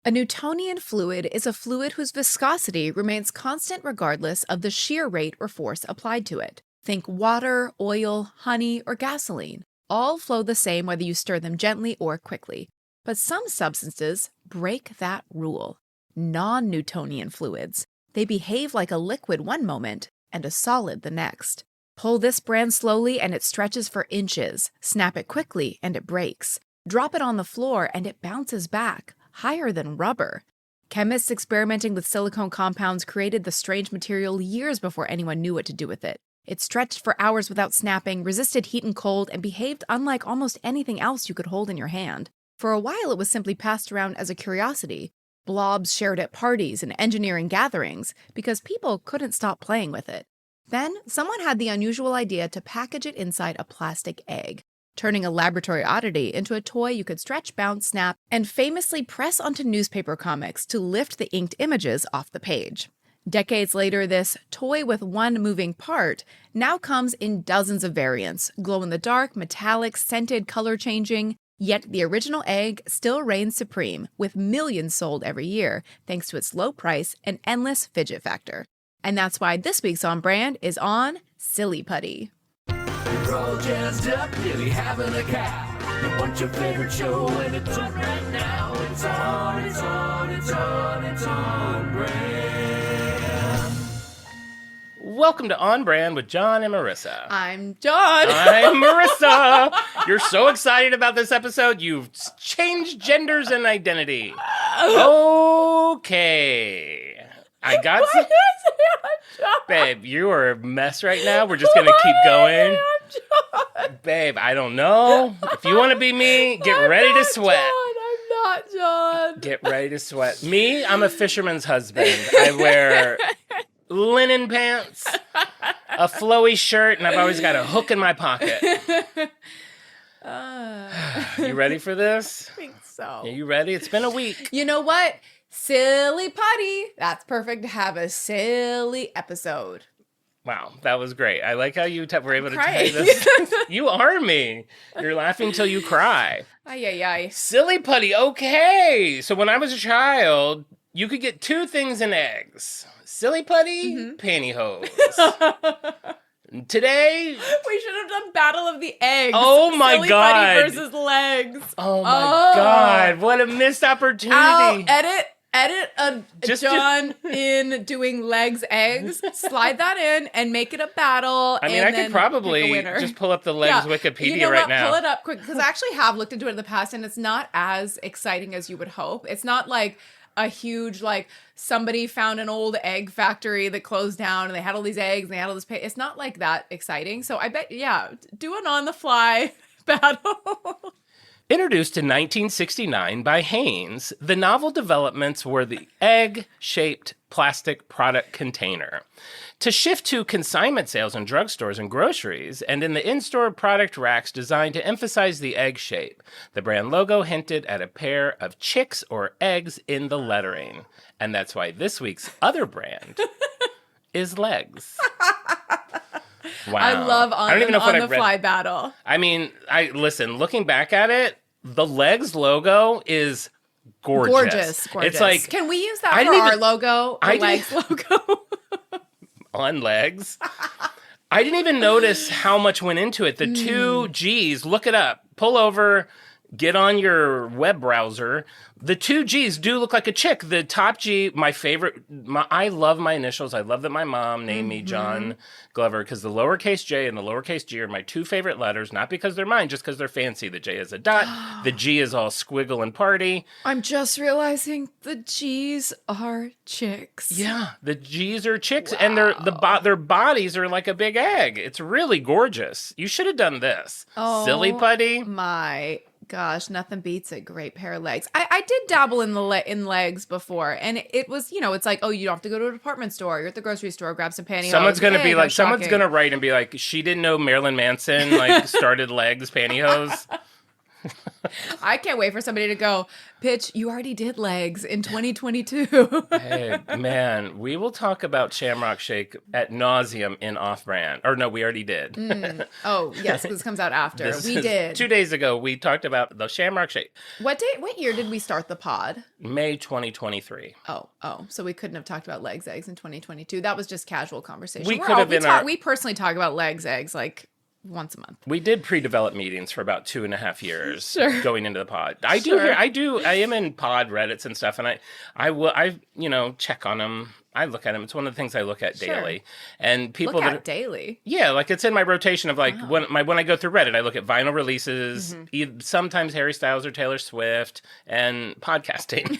A Newtonian fluid is a fluid whose viscosity remains constant regardless of the shear rate or force applied to it. Think water, oil, honey, or gasoline. All flow the same whether you stir them gently or quickly. But some substances break that rule. Non-Newtonian fluids. They behave like a liquid one moment and a solid the next. Pull this brand slowly and it stretches for inches. Snap it quickly and it breaks. Drop it on the floor and it bounces back, higher than rubber. Chemists experimenting with silicone compounds created the strange material years before anyone knew what to do with it. It stretched for hours without snapping, resisted heat and cold, and behaved unlike almost anything else you could hold in your hand. For a while, it was simply passed around as a curiosity. Blobs shared at parties and engineering gatherings because people couldn't stop playing with it. Then, someone had the unusual idea to package it inside a plastic egg, turning a laboratory oddity into a toy you could stretch, bounce, snap, and famously press onto newspaper comics to lift the inked images off the page. Decades later, this toy with one moving part now comes in dozens of variants, glow-in-the-dark, metallic, scented, color-changing. Yet the original egg still reigns supreme, with millions sold every year, thanks to its low price and endless fidget factor. And that's why this week's On Brand is on Silly Putty. You're all jazzed up, really having a cow. You want your favorite show, and it's on right now. It's on Brand. Welcome to On Brand with Jon and Marisa. I'm Jon. I'm Marisa. You're so excited about this episode, you've changed genders and identity. Okay. I got some... Babe, you are a mess right now. We're just going to keep going. Babe, I don't know. If you want to be me, get ready to sweat. I'm not Jon. Get ready to sweat. Me, I'm a fisherman's husband. I wear linen pants, a flowy shirt, and I've always got a hook in my pocket. You ready for this? I think so. Are you ready? It's been a week. You know what? Silly Putty. That's perfect to have a silly episode. Wow, that was great. I like how you were able to Crying. tell this. You are me. You're laughing till you cry. Ay, ay, ay. Silly Putty, okay. So when I was a child, you could get two things in eggs. Silly Putty, pantyhose. Today... We should have done Battle of the Eggs. Oh my Silly God. Putty versus legs. Oh my God, what a missed opportunity. Edit Jon in doing legs, eggs, slide that in, and make it a battle. I mean, and I then could probably pick a winner. just pull up the legs Wikipedia you know right what? now. Pull it up quick, because I actually have looked into it in the past, and it's not as exciting as you would hope. It's not like a huge, like, somebody found an old egg factory that closed down, and they had all these eggs, and they had all this it's not like that exciting. So I bet, do an on-the-fly battle. Introduced in 1969 by Haynes, the novel developments were the egg-shaped plastic product container. To shift to consignment sales in drugstores and groceries, and in the in-store product racks designed to emphasize the egg shape, the brand logo hinted at a pair of chicks or eggs in the lettering. And that's why this week's other brand is legs. Wow. I love I don't even know if the fly battle. I mean, listen, looking back at it, the legs logo is gorgeous. Gorgeous. It's like, can we use that for our logo? Our legs logo? On legs. I didn't even notice how much went into it. The two G's, look it up. Pull over, get on your web browser. The two G's do look like a chick. The top G, my favorite. I love my initials. I love that my mom named me John Glover because the lowercase J and the lowercase G are my two favorite letters. Not because they're mine, just because they're fancy. The J is a dot. The G is all squiggle and party. I'm just realizing the G's are chicks. Yeah, the G's are chicks, and their bodies are like a big egg. It's really gorgeous. You should have done this. Oh, Silly Putty. My gosh, nothing beats a great pair of legs. I did dabble in in legs before, and it was, it's like, oh, you don't have to go to a department store. You're at the grocery store, grab some pantyhose. Someone's gonna write and be like, she didn't know Marilyn Manson started legs pantyhose. I can't wait for somebody to go, bitch, you already did legs in 2022. Hey, man, we will talk about Shamrock Shake at nauseum in Off-Brand. Or no, we already did. Oh, yes, because this comes out after. We is did. 2 days ago, we talked about the Shamrock Shake. What year did we start the pod? May 2023. Oh, so we couldn't have talked about legs, eggs in 2022. That was just casual conversation. We personally talk about legs, eggs, like once a month. We did pre-develop meetings for about 2.5 years going into the pod. I am in pod Reddits and stuff, and I check on them. I look at them. It's one of the things I look at daily. And people daily. Yeah, like it's in my rotation of like when I go through Reddit, I look at vinyl releases, sometimes Harry Styles or Taylor Swift, and podcasting.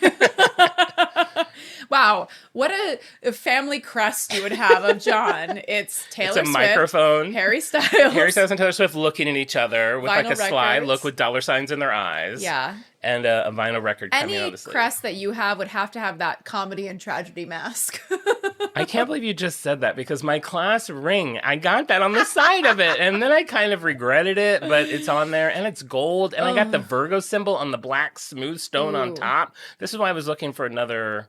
Wow, what a family crest you would have of Jon. It's Taylor Swift, microphone, Harry Styles and Taylor Swift looking at each other with vinyl like a sly records. look with dollar signs in their eyes. Yeah. And a vinyl record coming out of the sleeve. Any crest that you have would have to have that comedy and tragedy mask. I can't believe you just said that because my class ring, I got that on the side of it. And then I kind of regretted it, but it's on there and it's gold. And I got the Virgo symbol on the black smooth stone on top. This is why I was looking for another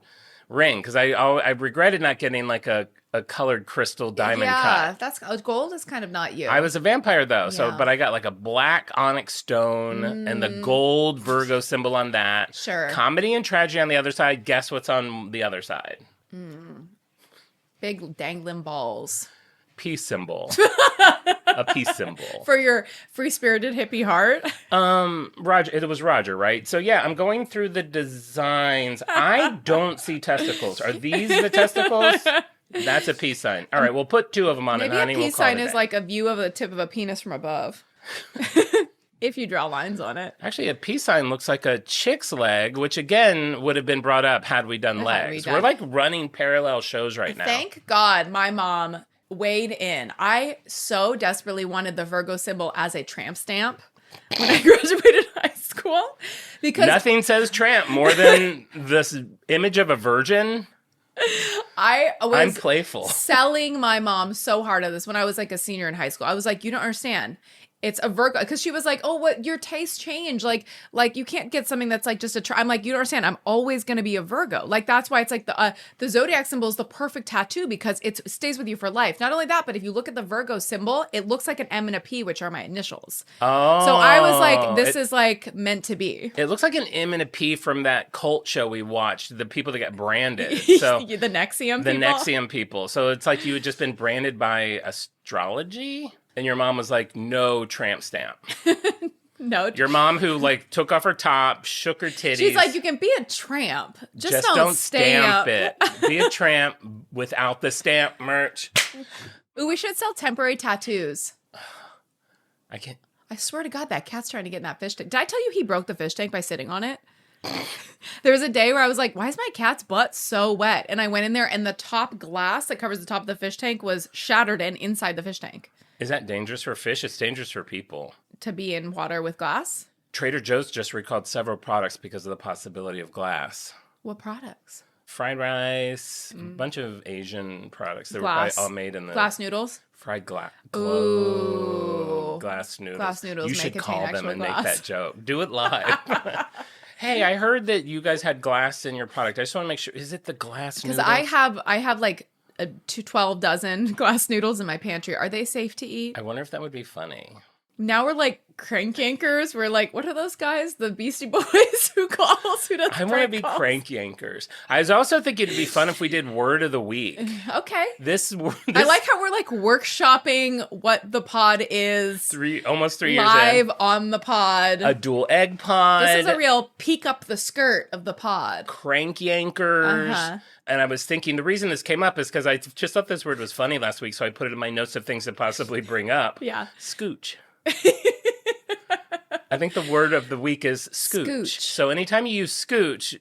ring because I regretted not getting like a colored crystal diamond cut. Yeah, gold is kind of not you. I was a vampire though, but I got like a black onyx stone and the gold Virgo symbol on that. Sure. Comedy and tragedy on the other side. Guess what's on the other side? Big dangling balls. Peace symbol. A peace symbol. For your free-spirited hippie heart? Roger, it was Roger, right? So yeah, I'm going through the designs. I don't see testicles. Are these the testicles? That's a peace sign. All right, we'll put 2 of them on it, honey. Maybe a peace sign is like a view of the tip of a penis from above. If you draw lines on it. Actually, a peace sign looks like a chick's leg, which again would have been brought up had we done legs. We're like running parallel shows right now. Thank God my mom weighed in. I so desperately wanted the Virgo symbol as a tramp stamp when I graduated high school. Because nothing says tramp more than this image of a virgin. I'm playful. Selling my mom so hard at this when I was like a senior in high school. I was like, you don't understand. It's a Virgo, because she was like, "Oh, what your tastes change? Like you can't get something that's like just a." I'm like, you don't understand. I'm always going to be a Virgo. Like that's why it's like the zodiac symbol is the perfect tattoo because it stays with you for life. Not only that, but if you look at the Virgo symbol, it looks like an M and a P, which are my initials. Oh, so I was like, this is like meant to be. It looks like an M and a P from that cult show we watched. The people that got branded. So the Nexium. The Nexium people. So it's like you had just been branded by astrology. And your mom was like, no tramp stamp. No. Your mom who like took off her top, shook her titties. She's like, you can be a tramp. Just don't stamp it. Be a tramp without the stamp merch. Ooh, we should sell temporary tattoos. I can't. I swear to God, that cat's trying to get in that fish tank. Did I tell you he broke the fish tank by sitting on it? There was a day where I was like, why is my cat's butt so wet? And I went in there and the top glass that covers the top of the fish tank was shattered and inside the fish tank. Is that dangerous for fish? It's dangerous for people. To be in water with glass? Trader Joe's just recalled several products because of the possibility of glass. What products? Fried rice, a bunch of Asian products. They were probably all made in the... Glass noodles? Fried glass. Ooh. Glass noodles. Glass noodles You may should contain call them actual and glass. make that joke. Do it live. Hey, I heard that you guys had glass in your product. I just want to make sure. Is it the glass noodles? Because I have like 12 dozen glass noodles in my pantry. Are they safe to eat? I wonder if that would be funny. Now we're like crank yankers. We're like, what are those guys? The Beastie Boys who calls? Who does I want to be calls? crank yankers. I was also thinking it'd be fun if we did word of the week. Okay. This I like how we're like workshopping what the pod is. Almost 3 years live in. on the pod. A dual egg pod. This is a real peek up the skirt of the pod. Crank yankers. Uh-huh. And I was thinking the reason this came up is because I just thought this word was funny last week, so I put it in my notes of things to possibly bring up. Yeah. Scooch. I think the word of the week is scooch. So anytime you use scooch,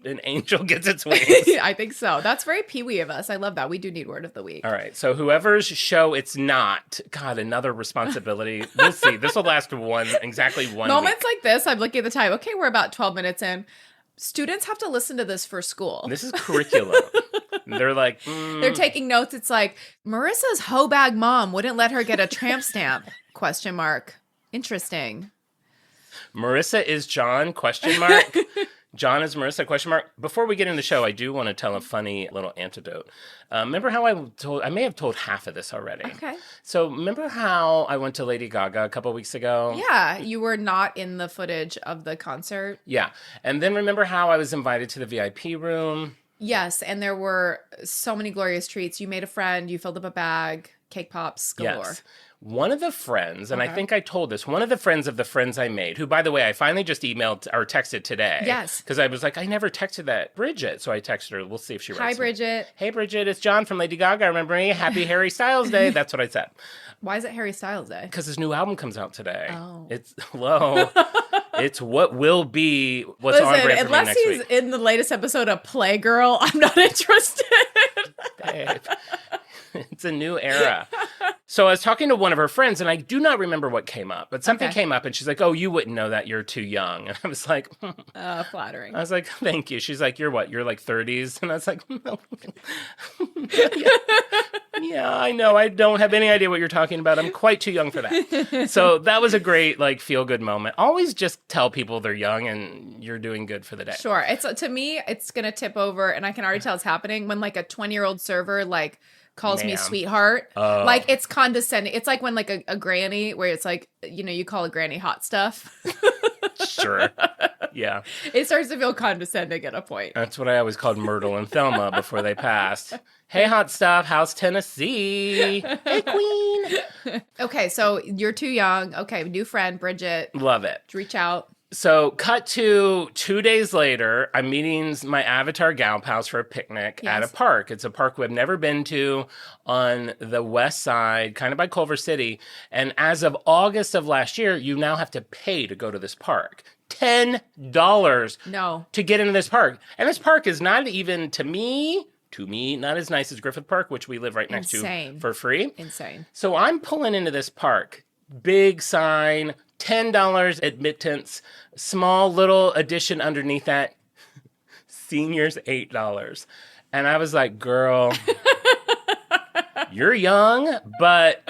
an angel gets its wings. I think so. That's very Pee-wee of us. I love that. We do need word of the week. All right. So whoever's show it's not, God, another responsibility. We'll see. This will last exactly one Moments week. like this, I'm looking at the time. Okay, we're about 12 minutes in. Students have to listen to this for school. This is curriculum. They're like, They're taking notes. It's like, Marissa's hoe bag mom wouldn't let her get a tramp stamp? ? Interesting. Marisa is Jon, question mark. Jon is Marisa, question mark. Before we get into the show, I do want to tell a funny little anecdote. Remember how I may have told half of this already. Okay. So remember how I went to Lady Gaga a couple weeks ago? Yeah, you were not in the footage of the concert. Yeah. And then remember how I was invited to the VIP room? Yes, and there were so many glorious treats. You made a friend, you filled up a bag, cake pops galore. Yes. One of the friends, and I think I told this, one of the friends of the friends I made, who, by the way, I finally just emailed or texted today. Yes. Because I was like, I never texted that Bridget. So I texted her. We'll see if she writes Hi, me. Bridget. Hey, Bridget, it's Jon from Lady Gaga. Remember me? Happy Harry Styles Day. That's what I said. Why is it Harry Styles Day? Because his new album comes out today. Oh. It's what will be what's on brand for me unless next he's week. in the latest episode of Playgirl, I'm not interested. Babe. It's a new era. So I was talking to one of her friends, and I do not remember what came up, but something came up, and she's like, oh, you wouldn't know that. You're too young. And I was like, Flattering. I was like, thank you. She's like, you're what? You're like 30s? And I was like, no. Yeah, I know. I don't have any idea what you're talking about. I'm quite too young for that. So that was a great, like, feel-good moment. Always just tell people they're young and you're doing good for the day. Sure. To me, it's going to tip over, and I can already tell it's happening when, like, a 20-year-old server, like, calls me sweetheart. Oh. Like, it's condescending. It's like when, like, a granny, where it's like, you call a granny hot stuff. Sure. Yeah. It starts to feel condescending at a point. That's what I always called Myrtle and Thelma before they passed. Hey, hot stuff. How's Tennessee? Hey, queen. Okay, so you're too young. Okay, new friend, Bridget. Love it. Reach out. So cut to 2 days later, I'm meeting my Avatar gal pals for a picnic at a park. It's a park we've never been to on the west side, kind of by Culver City. And as of August of last year, you now have to pay to go to this park. $10 to get into this park. And this park is not even, to me, not as nice as Griffith Park, which we live right next to for free. Insane. So I'm pulling into this park. Big sign, $10 admittance, small little addition underneath that, seniors $8. And I was like, girl, you're young, but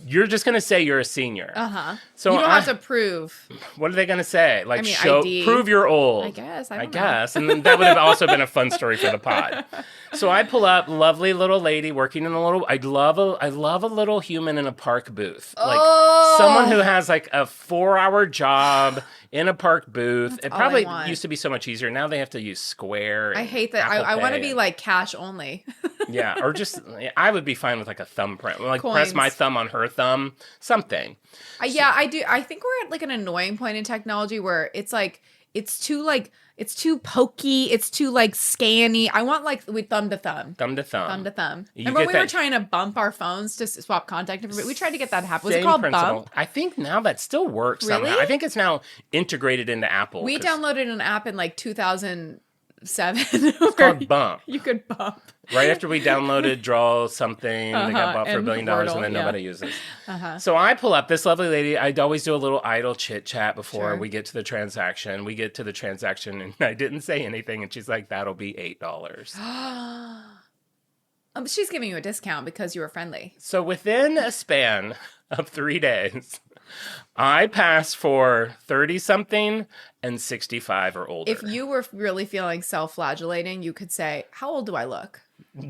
you're just going to say you're a senior. Uh-huh. So you don't have to prove. What are they going to say? Like, ID. Prove you're old. I guess. I don't know. guess. And then that would have also been a fun story for the pod. So I pull up, lovely little lady working in a little, I love a little human in a park booth. Like someone who has like a 4-hour job in a park booth. It probably used to be so much easier. Now they have to use Square. I hate that. I want to be like cash only. Yeah, or just, I would be fine with like a thumbprint. Like Coins. press my thumb on her thumb, something. Yeah, I do. I think we're at like an annoying point in technology where it's like, it's too pokey. It's too like scanny. I want like thumb to thumb. Thumb to thumb. Thumb to thumb. You Remember get we were that- trying to bump our phones to swap contact information? We tried to get that to happen. Was it Same called principle. Bump? I think now that still works Really? somehow. I think it's now integrated into Apple. We 'cause downloaded an app in like 2007. It's called Bump. You could bump. Right after we downloaded Draw something that got bought for $1 and billion Wordle, and then yeah. nobody uses. So I pull up this lovely lady. I'd always do a little idle chit chat before Sure. we get to the transaction. We get to the transaction and I didn't say anything. And she's like, that'll be $8. She's giving you a discount because you were friendly. So within a span of 3 days, I pass for 30-something and 65 or older. If you were really feeling self-flagellating, you could say, how old do I look?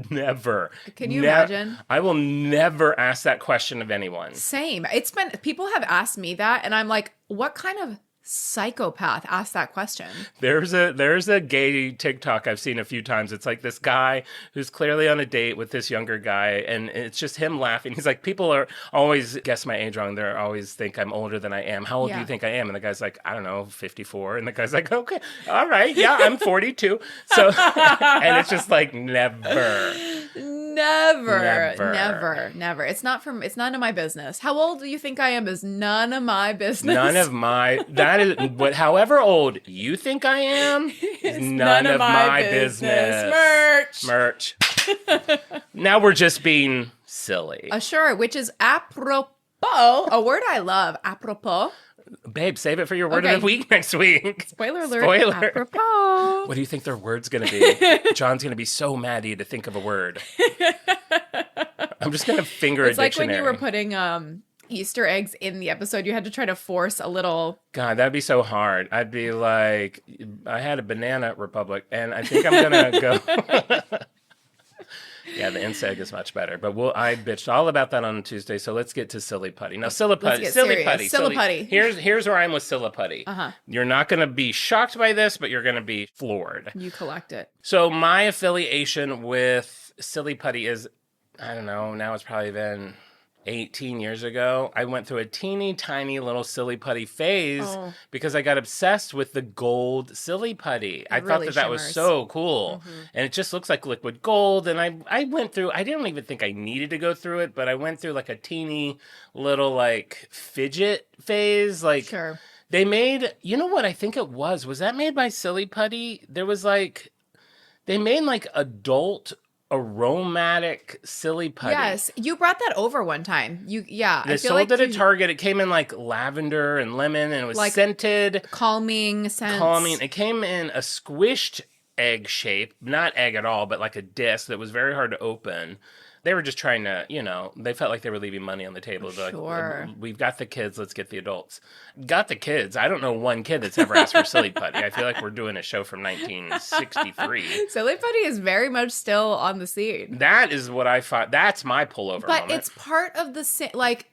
Never. Can you imagine? I will never ask that question of anyone. Same. People have asked me that, and I'm like, what kind of psychopath asked that question? There's a gay TikTok I've seen a few times. It's like this guy who's clearly on a date with this younger guy, and it's just him laughing. He's like, people are always guess my age wrong. They always think I'm older than I am. How old do you think I am? And the guy's like, I don't know, 54. And the guy's like, okay, all right, yeah, I'm 42. So, and it's just like never. Never. It's none of my business. How old do you think I am is none of my business. That is what, however old you think I am, is none of my business. Merch. Now we're just being silly. Sure, which is apropos, a word I love, apropos. Babe, save it for your word of the week next week. Spoiler alert. Spoiler. Apropos. What do you think their word's going to be? John's going to be so mad at you to think of a word. I'm just going to finger It's a like dictionary. when you were putting Easter eggs in the episode, you had to try to force a little. God, that'd be so hard. I'd be like, I had a banana republic, and I think I'm gonna go. Yeah, the inseg is much better. But I bitched all about that on Tuesday, so let's get to Silly Putty. Now, Silly Putty. Silly Putty. Here's where I'm with Silly Putty. You're not going to be shocked by this, but you're going to be floored. You collect it. So my affiliation with Silly Putty is, I don't know, now it's probably been 18 years ago. I went through a teeny tiny little Silly Putty phase because I got obsessed with the gold Silly Putty. I thought that was so cool. And it just looks like liquid gold. And I went through, I didn't even think I needed to go through it, but I went through like a teeny little like fidget phase. Like they made, you know what I think it was? Was that made by Silly Putty? There was like, they made like adult aromatic Silly Putty. Yes, you brought that over one time. They sold it at Target. It came in like lavender and lemon, and it was like scented, calming scents. It came in a squished egg shape, not egg at all, but like a disc that was very hard to open. They were just trying to, they felt like they were leaving money on the table. Like, we've got the kids, let's get the adults. Got the kids. I don't know one kid that's ever asked for Silly Putty. I feel like we're doing a show from 1963. Silly Putty is very much still on the scene. That is what I thought. That's my pullover But moment. it's part of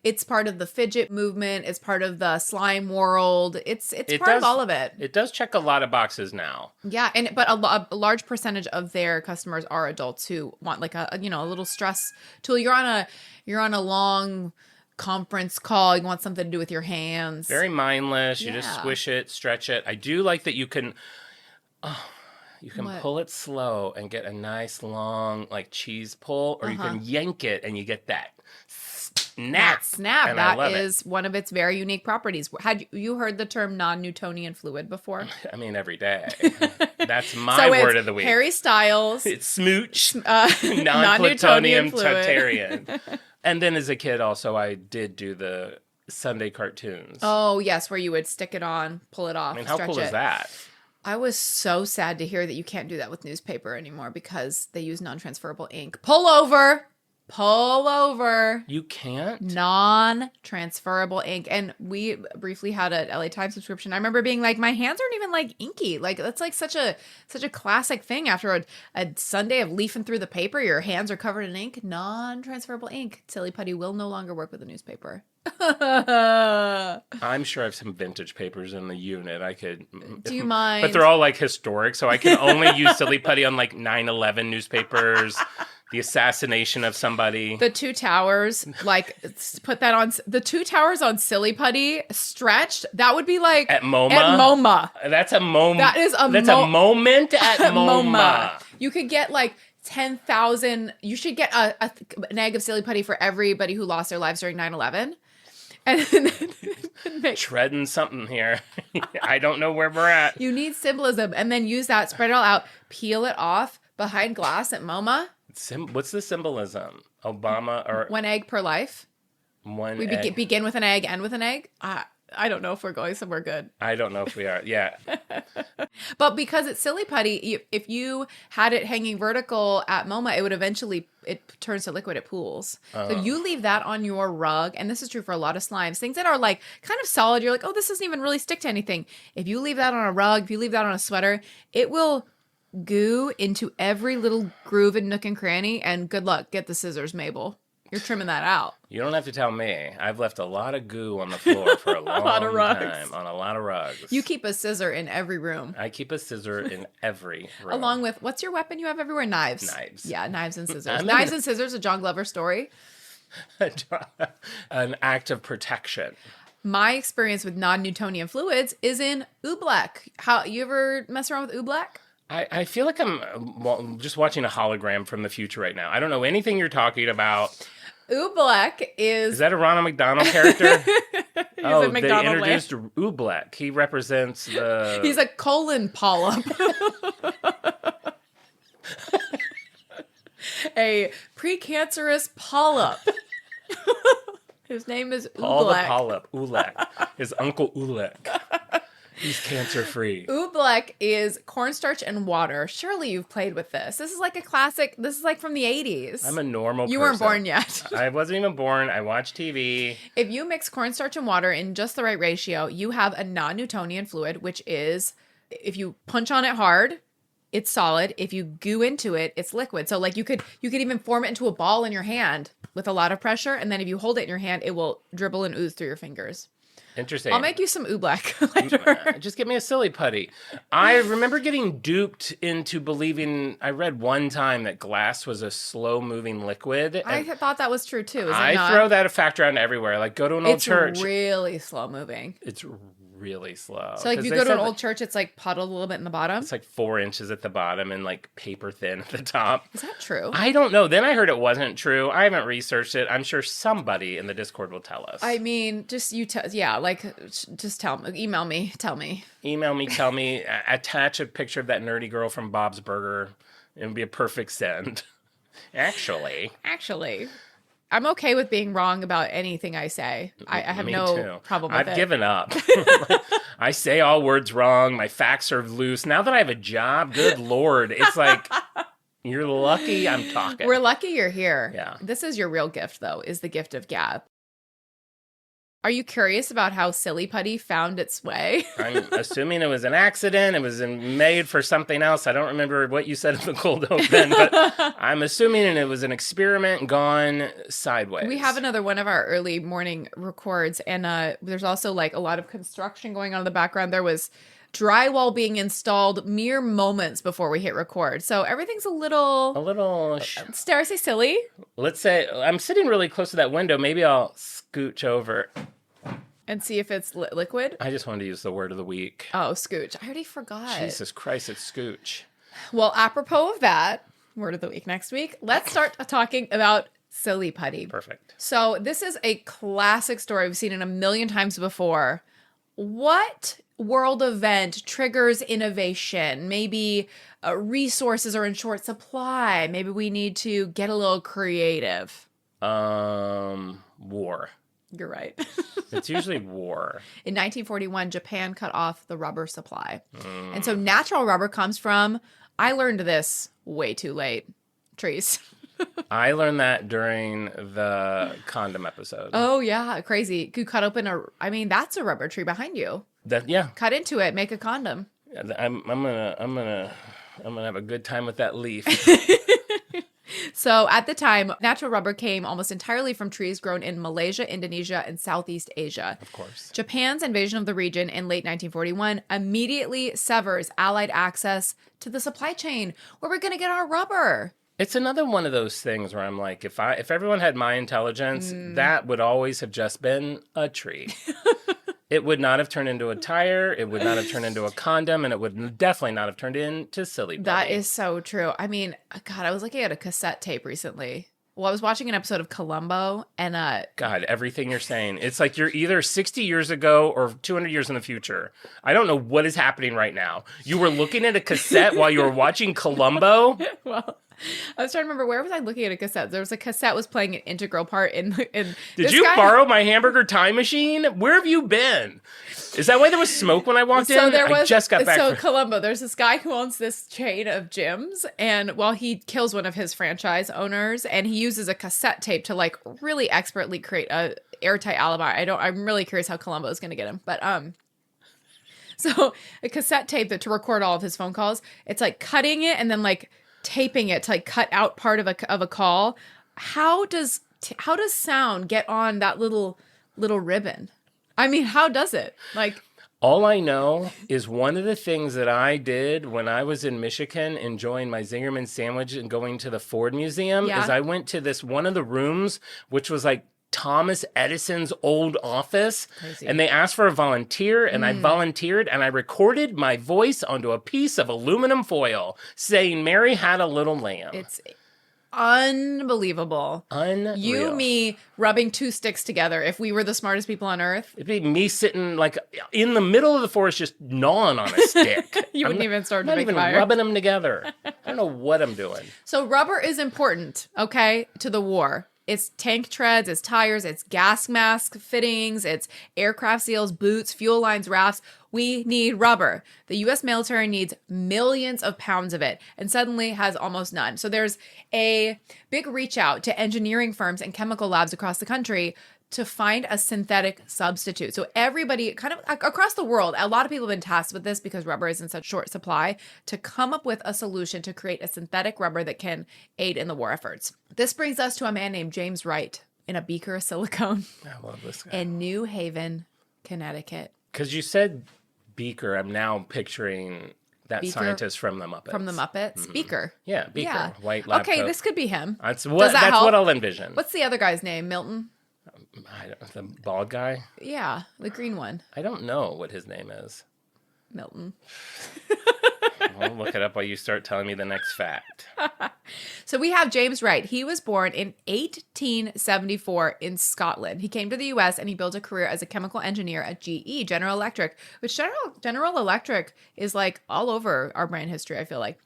it's part of the fidget movement. It's part of the slime world. It's part of all of it. It does check a lot of boxes now. Yeah, but a large percentage of their customers are adults who want like a little stress tool. You're on a long conference call. You want something to do with your hands. Very mindless. You just squish it, stretch it. I do like that you can pull it slow and get a nice long like cheese pull, or you can yank it and you get that snap. And that is one of its very unique properties. Had you heard the term non-Newtonian fluid before? I mean, every day. That's my word of the week. Harry Styles. It's smooch. Non-plutonium totarian. And then as a kid also, I did do the Sunday cartoons. Oh, yes, where you would stick it on, pull it off, how cool is that? I was so sad to hear that you can't do that with newspaper anymore because they use non-transferable ink. Pull over. You can't? Non-transferable ink. And we briefly had a LA Times subscription. I remember being like, my hands aren't even like inky. Like that's like such a classic thing. After a Sunday of leafing through the paper, your hands are covered in ink. Non-transferable ink. Silly Putty will no longer work with a newspaper. I'm sure I have some vintage papers in the unit. I could. Do you mind? But they're all like historic, so I can only use Silly Putty on like 9/11 newspapers. The assassination of somebody. The two towers, like, put that on. The two towers on Silly Putty stretched. That would be like at MoMA. That's a moment. That is a moment at MoMA. You could get like 10,000. You should get an egg of Silly Putty for everybody who lost their lives during 9/11. And then treading something here. I don't know where we're at. You need symbolism, and then use that. Spread it all out. Peel it off behind glass at MoMA. What's the symbolism? Obama or one egg per life? We begin with an egg, end with an egg? I don't know if we're going somewhere good. I don't know if we are. Yeah. But because it's Silly Putty, if you had it hanging vertical at MoMA, it would eventually, it turns to liquid, it pools. So you leave that on your rug, and this is true for a lot of slimes, things that are like kind of solid, you're like, oh, this doesn't even really stick to anything. If you leave that on a rug, if you leave that on a sweater, it will goo into every little groove and nook and cranny, and good luck. Get the scissors, Mabel. You're trimming that out. You don't have to tell me. I've left a lot of goo on the floor for a long time on a lot of rugs. You keep a scissor in every room. I keep a scissor in every room. Along with, what's your weapon you have everywhere? Knives. Yeah, knives and scissors. Knives and scissors, a John Glover story. An act of protection. My experience with non-Newtonian fluids is in oobleck. How, you ever mess around with oobleck? I feel like I'm just watching a hologram from the future right now. I don't know anything you're talking about. Oobleck is... Is that a Ronald McDonald character? He's a McDonald they introduced Oobleck. He represents the... He's a colon polyp. A precancerous polyp. His name is Oobleck. Paul the Polyp. Oolek. His uncle Oolek. He's cancer-free. Oobleck oobleck is cornstarch and water. Surely you've played with this. This is like a classic. This is like from the 80s. I'm a normal person. You weren't born yet. I wasn't even born. I watched TV. If you mix cornstarch and water in just the right ratio, you have a non-Newtonian fluid, which is, if you punch on it hard, it's solid. If you goo into it, it's liquid. So like you could even form it into a ball in your hand with a lot of pressure. And then if you hold it in your hand, it will dribble and ooze through your fingers. Interesting. I'll make you some oobleck later. Just get me a silly putty. I remember getting duped into believing, I read one time that glass was a slow moving liquid. I thought that was true too. Is it I not? throw that fact around everywhere. Like go to an old church. It's really slow moving. It's really slow. So like if you go to an old church, it's like puddled a little bit in the bottom. It's like 4 inches at the bottom and like paper thin at the top. Is that true? I don't know. Then I heard it wasn't true. I haven't researched it. I'm sure somebody in the Discord will tell us. I mean, just just tell me, email me, tell me. Email me, tell me, attach a picture of that nerdy girl from Bob's Burger. It would be a perfect send. Actually, I'm okay with being wrong about anything I say. I have no problem with it. I've given up. I say all words wrong. My facts are loose. Now that I have a job, good Lord, it's like, you're lucky I'm talking. We're lucky you're here. Yeah. This is your real gift, though, is the gift of gab. Are you curious about how Silly Putty found its way? I'm assuming it was an accident. It was made for something else. I don't remember what you said in the cold open, but I'm assuming it was an experiment gone sideways. We have another one of our early morning records, and there's also like a lot of construction going on in the background. There was drywall being installed mere moments before we hit record. So everything's a little... dare I say silly? Let's say I'm sitting really close to that window. Maybe I'll scooch over. And see if it's liquid? I just wanted to use the word of the week. Oh, scooch. I already forgot. Jesus Christ, it's scooch. Well, apropos of that, word of the week next week, let's start talking about Silly Putty. Perfect. So this is a classic story. We've seen it a million times before. What world event triggers innovation? Maybe resources are in short supply. Maybe we need to get a little creative. War. You're right. It's usually war. In 1941, Japan cut off the rubber supply. And so natural rubber comes from, I learned this way too late, trees. I learned that during the condom episode. Oh, yeah. Crazy. You cut open that's a rubber tree behind you. Yeah. Cut into it, make a condom. I'm gonna have a good time with that leaf. So at the time, natural rubber came almost entirely from trees grown in Malaysia, Indonesia, and Southeast Asia. Of course. Japan's invasion of the region in late 1941 immediately severs Allied access to the supply chain. Where we're going to get our rubber? It's another one of those things where I'm like, if everyone had my intelligence, that would always have just been a tree. It would not have turned into a tire. It would not have turned into a condom, and it would definitely not have turned into Silly Putty. That is so true. I mean, God, I was looking at a cassette tape recently. Well, I was watching an episode of Columbo, and God, everything you're saying, it's like you're either 60 years ago or 200 years in the future. I don't know what is happening right now. You were looking at a cassette while you were watching Columbo? Well, I was trying to remember, where was I looking at a cassette? There was a cassette was playing an integral part in Did you borrow my hamburger time machine? Where have you been? Is that why there was smoke when I walked in? I just got back. So Columbo, there's this guy who owns this chain of gyms, and he kills one of his franchise owners, and he uses a cassette tape to like really expertly create a airtight alibi. I'm really curious how Columbo is going to get him, but so a cassette tape to record all of his phone calls. It's like cutting it and then like taping it to like cut out part of a call. How does sound get on that little ribbon? I mean, how does it? Like, all I know is one of the things that I did when I was in Michigan enjoying my Zingerman sandwich and going to the Ford Museum is I went to one of the rooms, which was like Thomas Edison's old office. Crazy. And they asked for a volunteer, and I volunteered, and I recorded my voice onto a piece of aluminum foil saying Mary had a little lamb. It's unbelievable. Unreal. You, me, rubbing two sticks together. If we were the smartest people on earth, it'd be me sitting like in the middle of the forest, just gnawing on a stick. You wouldn't even start to make fire. Not even rubbing them together. I don't know what I'm doing. So rubber is important, okay, to the war. It's tank treads, it's tires, it's gas mask fittings, it's aircraft seals, boots, fuel lines, rafts. We need rubber. The U.S. military needs millions of pounds of it and suddenly has almost none. So there's a big reach out to engineering firms and chemical labs across the country to find a synthetic substitute. So everybody kind of across the world, a lot of people have been tasked with this because rubber is in such short supply, to come up with a solution to create a synthetic rubber that can aid in the war efforts. This brings us to a man named James Wright in a beaker of silicone I love this guy. in New Haven, Connecticut. Because you said beaker, I'm now picturing that Beaker scientist from the Muppets. From the Muppets. Beaker. Yeah, beaker. Yeah. White lab Okay, coat. this could be him. That's Does what. that That's help? what I'll envision. What's the other guy's name? Milton? The bald guy. Yeah, the green one. I don't know what his name is. Milton. I'll look it up while you start telling me the next fact. So we have James Wright. He was born in 1874 in Scotland. He came to the U.S. and he built a career as a chemical engineer at GE, General Electric, which General Electric is like all over our brand history, I feel like.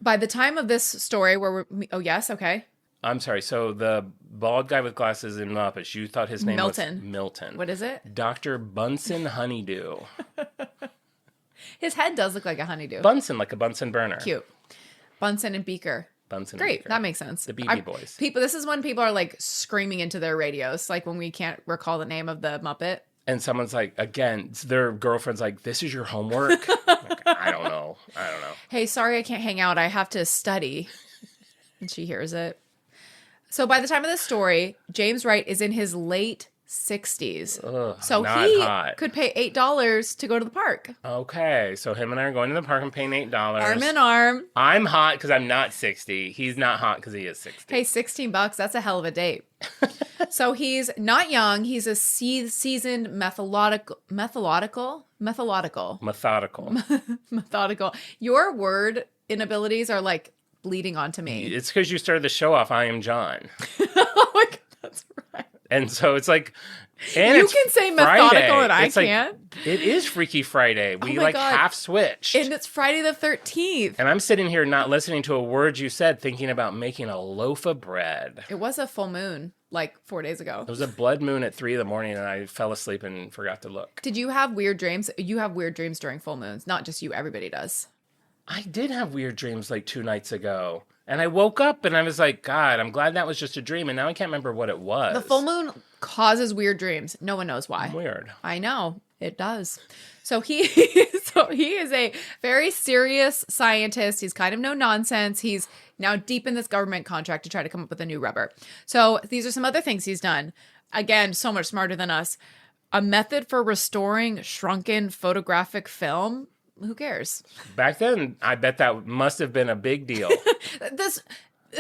By the time of this story oh, yes, okay. I'm sorry. So the bald guy with glasses in Muppets, you thought his name was Milton. What is it? Dr. Bunsen Honeydew. His head does look like a honeydew. Bunsen, like a Bunsen burner. Cute. Bunsen and Beaker. Bunsen. Great. Beaker. That makes sense. The BB Boys. This is when people are like screaming into their radios, like when we can't recall the name of the Muppet. And someone's like, again, their girlfriend's like, this is your homework? Like, I don't know. Hey, sorry I can't hang out. I have to study. And she hears it. So by the time of this story, James Wright is in his late 60s. Ugh, so not he hot. could pay $8 to go to the park. Okay, so him and I are going to the park and paying $8. Arm in arm. I'm hot because I'm not 60. He's not hot because he is 60. Hey, $16, that's a hell of a date. So he's not young. He's a seasoned methodical. Your word inabilities are like bleeding onto me. It's because you started the show off, I am John. Oh my God, that's right. And so it's like, and You it's can say Friday. methodical and I It's like, can't. It is Freaky Friday. We my like God. half switched. And it's Friday the 13th. And I'm sitting here not listening to a word you said, thinking about making a loaf of bread. It was a full moon like 4 days ago. It was a blood moon at 3 a.m, and I fell asleep and forgot to look. Did you have weird dreams? You have weird dreams during full moons. Not just you, everybody does. I did have weird dreams like 2 nights ago. And I woke up and I was like, God, I'm glad that was just a dream. And now I can't remember what it was. The full moon causes weird dreams. No one knows why. Weird. I know. It does. So he is a very serious scientist. He's kind of no nonsense. He's now deep in this government contract to try to come up with a new rubber. So these are some other things he's done. Again, so much smarter than us. A method for restoring shrunken photographic film. Who cares? Back then, I bet that must have been a big deal. The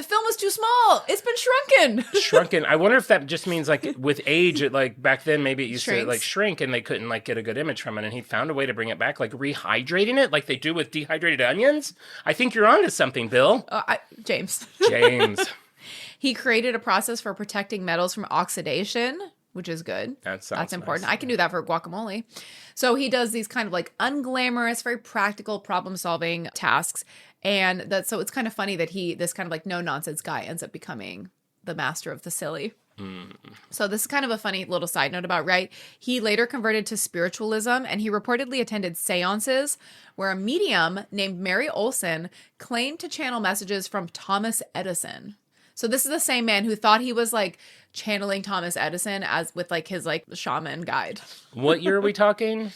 film was too small. It's been shrunken. Shrunken. I wonder if that just means like with age, it like back then maybe it used to like shrink and they couldn't like get a good image from it. And he found a way to bring it back, like rehydrating it, like they do with dehydrated onions. I think you're onto something, Bill. James. James. He created a process for protecting metals from oxidation, which is good. That's important. Nice. I can do that for guacamole. So he does these kind of like unglamorous, very practical problem-solving tasks. And so it's kind of funny that this kind of like no-nonsense guy ends up becoming the master of the silly. So this is kind of a funny little side note about Wright. He later converted to spiritualism, and he reportedly attended seances where a medium named Mary Olson claimed to channel messages from Thomas Edison. So this is the same man who thought he was like channeling Thomas Edison as with like his like shaman guide. What year are we talking?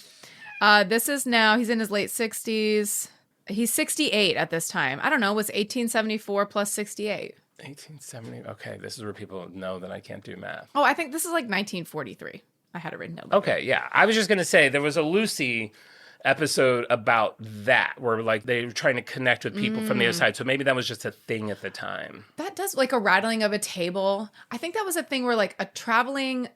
This is now, he's in his late 60s. He's 68 at this time. I don't know, was 1874 plus 68? 1870. Okay, this is where people know that I can't do math. Oh, I think this is like 1943. I had it written down. Okay, yeah. I was just going to say there was a Lucy episode about that where like they were trying to connect with people from the other side. So maybe that was just a thing at the time. That does like a rattling of a table. I think that was a thing where like a traveling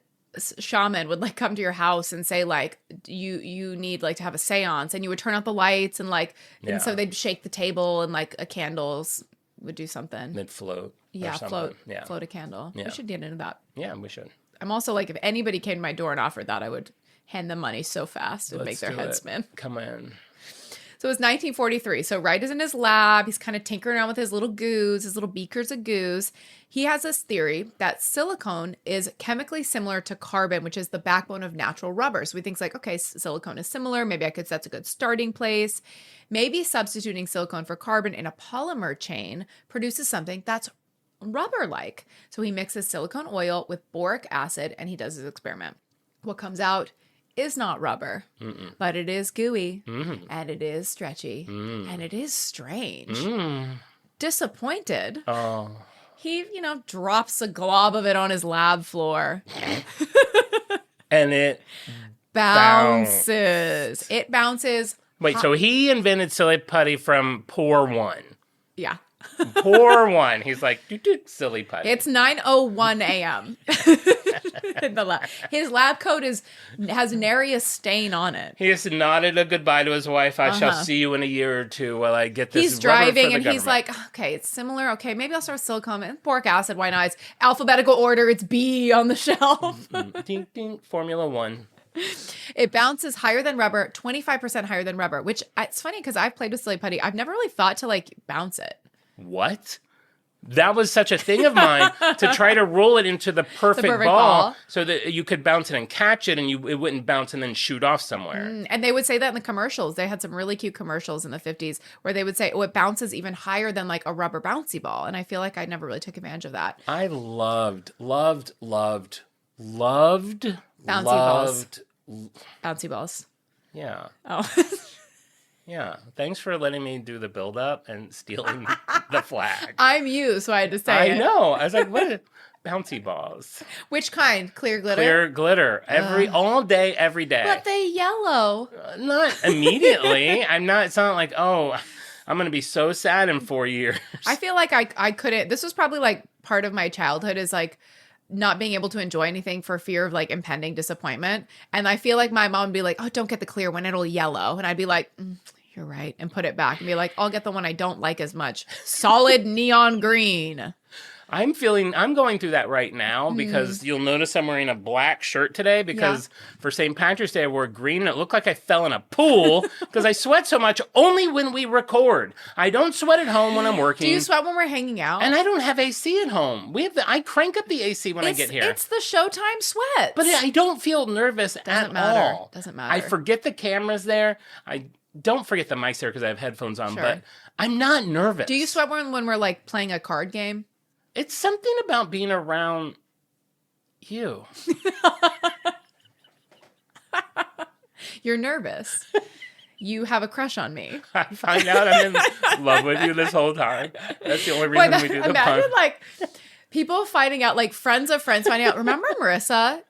shaman would like come to your house and say like you need like to have a seance, and you would turn out the lights and like and so they'd shake the table and like a candles would do something. They'd float. Yeah, float a candle. Yeah. We should get into that. Yeah, we should. I'm also like, if anybody came to my door and offered that, I would hand them money so fast and make their head spin. Come in. So it was 1943. So Wright is in his lab. He's kind of tinkering around with his little goos, his little beakers of goos. He has this theory that silicone is chemically similar to carbon, which is the backbone of natural rubber. So he thinks like, okay, silicone is similar. Maybe that's a good starting place. Maybe substituting silicone for carbon in a polymer chain produces something that's rubber-like. So he mixes silicone oil with boric acid and he does his experiment. What comes out is not rubber, but it is gooey and it is stretchy and it is strange. Disappointed. Oh. He, drops a glob of it on his lab floor. And it bounces. It bounces. Wait, so he invented Silly Putty from pour one. Yeah. Pour one. He's like, Silly Putty. It's 9:01 a.m. in the lab. His lab coat has nary a stain on it. He just nodded a goodbye to his wife. I shall see you in a year or two while I get this. He's driving and he's like, okay, it's similar. Okay, maybe I'll start with silicone and boric acid. Why not? It's alphabetical order. It's B on the shelf. Ding, ding, Formula One. It bounces higher than rubber, 25% higher than rubber, which it's funny because I've played with Silly Putty. I've never really thought to bounce it. What? That was such a thing of mine to try to roll it into the perfect ball so that you could bounce it and catch it and it wouldn't bounce and then shoot off somewhere. And they would say that in the commercials. They had some really cute commercials in the 50s where they would say, oh, it bounces even higher than a rubber bouncy ball. And I feel like I never really took advantage of that. I loved bouncy balls. Yeah. Oh. Yeah. Thanks for letting me do the build up and stealing the flag. I'm you, so I had to say I know. I was like, what? Bouncy balls. Which kind? Clear glitter? Clear glitter. All day, every day. But they yellow. Not immediately. It's not like, oh, I'm going to be so sad in 4 years. I feel like I couldn't. This was probably part of my childhood is not being able to enjoy anything for fear of impending disappointment. And I feel like my mom would be like, oh, don't get the clear one, it'll yellow. And I'd be like, you're right. And put it back and be like, I'll get the one I don't like as much. Solid neon green. I'm going through that right now because you'll notice I'm wearing a black shirt today because for St. Patrick's Day I wore green and it looked like I fell in a pool because I sweat so much only when we record. I don't sweat at home when I'm working. Do you sweat when we're hanging out? And I don't have AC at home. I crank up the AC when I get here. It's the Showtime sweat. But I don't feel nervous at all. Doesn't matter. I forget the camera's there. I don't forget the mic's there because I have headphones on, but I'm not nervous. Do you sweat when we're playing a card game? It's something about being around you. You're nervous. You have a crush on me. I find out I'm in love with you this whole time. That's the only reason we do the imagine people finding out, friends of friends finding out. Remember Marissa?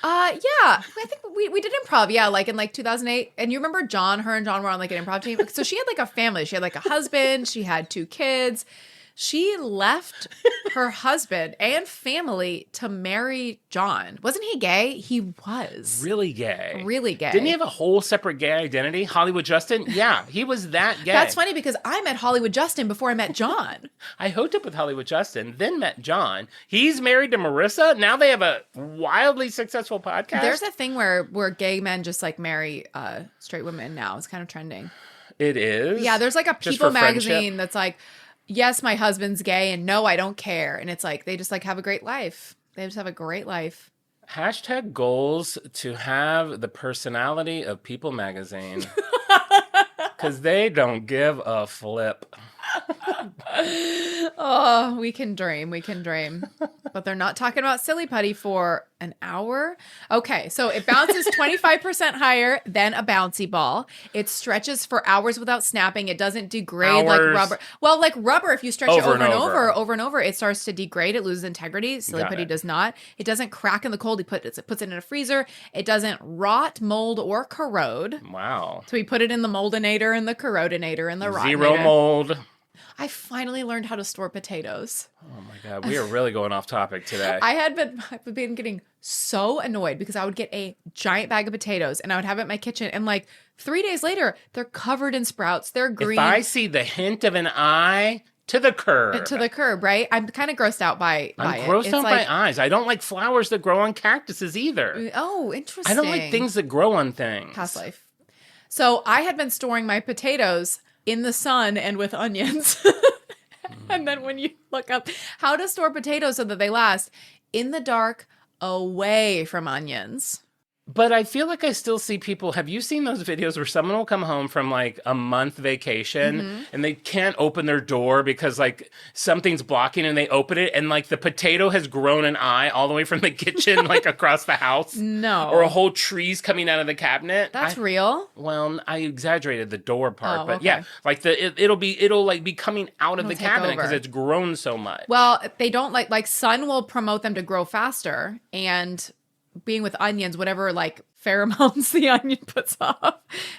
Yeah, I think we did improv. Yeah, in 2008. And you remember Jon? Her and Jon were on an improv team. So she had a family. She had a husband. She had 2 kids. She left her husband and family to marry Jon. Wasn't he gay? He was. Really gay. Really gay. Didn't he have a whole separate gay identity? Hollywood Justin? Yeah, he was that gay. That's funny because I met Hollywood Justin before I met Jon. I hooked up with Hollywood Justin, then met Jon. He's married to Marissa. Now they have a wildly successful podcast. There's a thing where gay men just marry straight women now. It's kind of trending. It is? Yeah, there's a People magazine that's yes, my husband's gay, and no, I don't care. And it's they just have a great life. They just have a great life. # goals to have the personality of People magazine. Because they don't give a flip. Oh, we can dream. But they're not talking about Silly Putty for an hour. Okay, so it bounces 25% higher than a bouncy ball. It stretches for hours without snapping. It doesn't degrade like rubber. Well, like rubber, if you stretch it over and over, it starts to degrade. It loses integrity. Silly Putty does not. It doesn't crack in the cold. He puts it in a freezer. It doesn't rot, mold, or corrode. Wow. So we put it in the moldinator and the corrodinator and the rotinator. 0 mold. I finally learned how to store potatoes. Oh my God, we are really going off topic today. I've been getting so annoyed because I would get a giant bag of potatoes and I would have it in my kitchen and 3 days later, they're covered in sprouts. They're green. If I see the hint of an eye, to the curb. To the curb, right? I'm kind of grossed out by it. I'm grossed out by eyes. I don't like flowers that grow on cactuses either. Oh, interesting. I don't like things that grow on things. Past life. So I had been storing my potatoes in the sun and with onions. And then when you look up how to store potatoes so that they last, in the dark, away from onions. But I feel like I still see people. Have you seen those videos where someone will come home from like a month vacation and they can't open their door because like something's blocking and they open it and like the potato has grown an eye all the way from the kitchen like across the house? No. Or a whole tree's coming out of the cabinet? That's real? Well, I exaggerated the door part, but okay. yeah, like it'll be coming out of the take cabinet because over. it's grown so much. Well, they don't like sun will promote them to grow faster, and being with onions, whatever like pheromones the onion puts off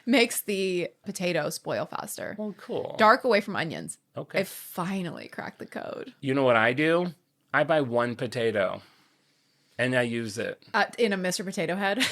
makes the potato spoil faster. Well, cool. Dark away from onions. Okay. I finally cracked the code. You know what I do? I buy one potato and I use it. In a Mr. Potato Head.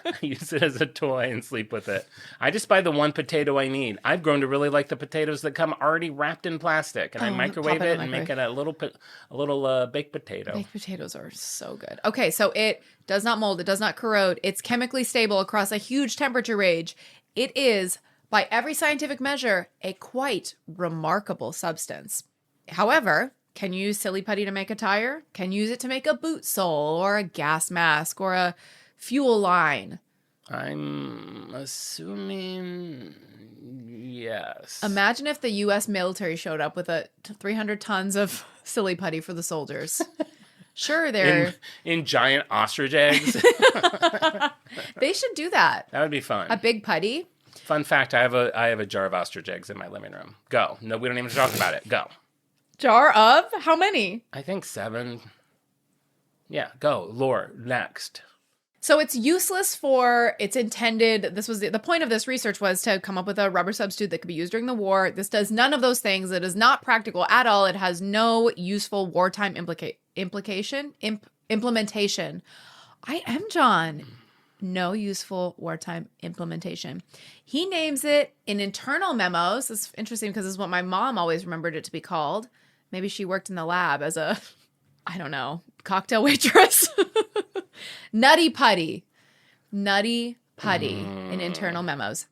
I use it as a toy and sleep with it. I just buy the one potato I need. I've grown to really like the potatoes that come already wrapped in plastic, and I microwave it and make it a little baked potato. Baked potatoes are so good. Okay, so it does not mold. It does not corrode. It's chemically stable across a huge temperature range. It is, by every scientific measure, a quite remarkable substance. However, can you use Silly Putty to make a tire? Can you use it to make a boot sole or a gas mask or a fuel line? I'm assuming yes. Imagine if the U.S. military showed up with 300 tons of Silly Putty for the soldiers. Sure, they're... In giant ostrich eggs. They should do that. That would be fun. A big putty. Fun fact, I have a jar of ostrich eggs in my living room. Go. No, we don't even talk about it. Go. Jar of? How many? I think 7. Yeah, go. Lore, next. So it's useless for its intended, this was the point of this research was to come up with a rubber substitute that could be used during the war. This does none of those things. It is not practical at all. It has no useful wartime implementation. I am Jon. No useful wartime implementation. He names it in internal memos. It's interesting because this is what my mom always remembered it to be called. Maybe she worked in the lab as a, I don't know, cocktail waitress. Nutty Putty. Nutty Putty in internal memos.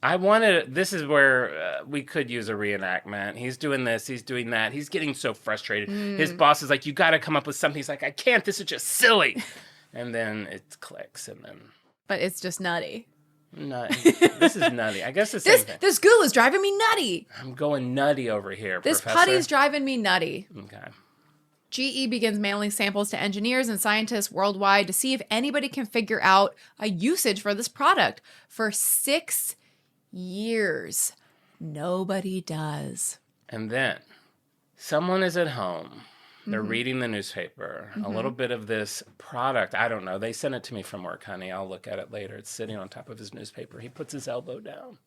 This is where we could use a reenactment. He's doing this, he's doing that. He's getting so frustrated. His boss is like, you got to come up with something. He's like, I can't. This is just silly. And then it clicks and then. But it's just nutty. Nutty. This is nutty. I guess the same thing. This goo is driving me nutty. I'm going nutty over here, This Professor. putty's driving me nutty. Okay. GE begins mailing samples to engineers and scientists worldwide to see if anybody can figure out a usage for this product. For 6 years, nobody does. And then someone is at home. They're reading the newspaper. A little bit of this product. I don't know. They sent it to me from work, honey. I'll look at it later. It's sitting on top of his newspaper. He puts his elbow down.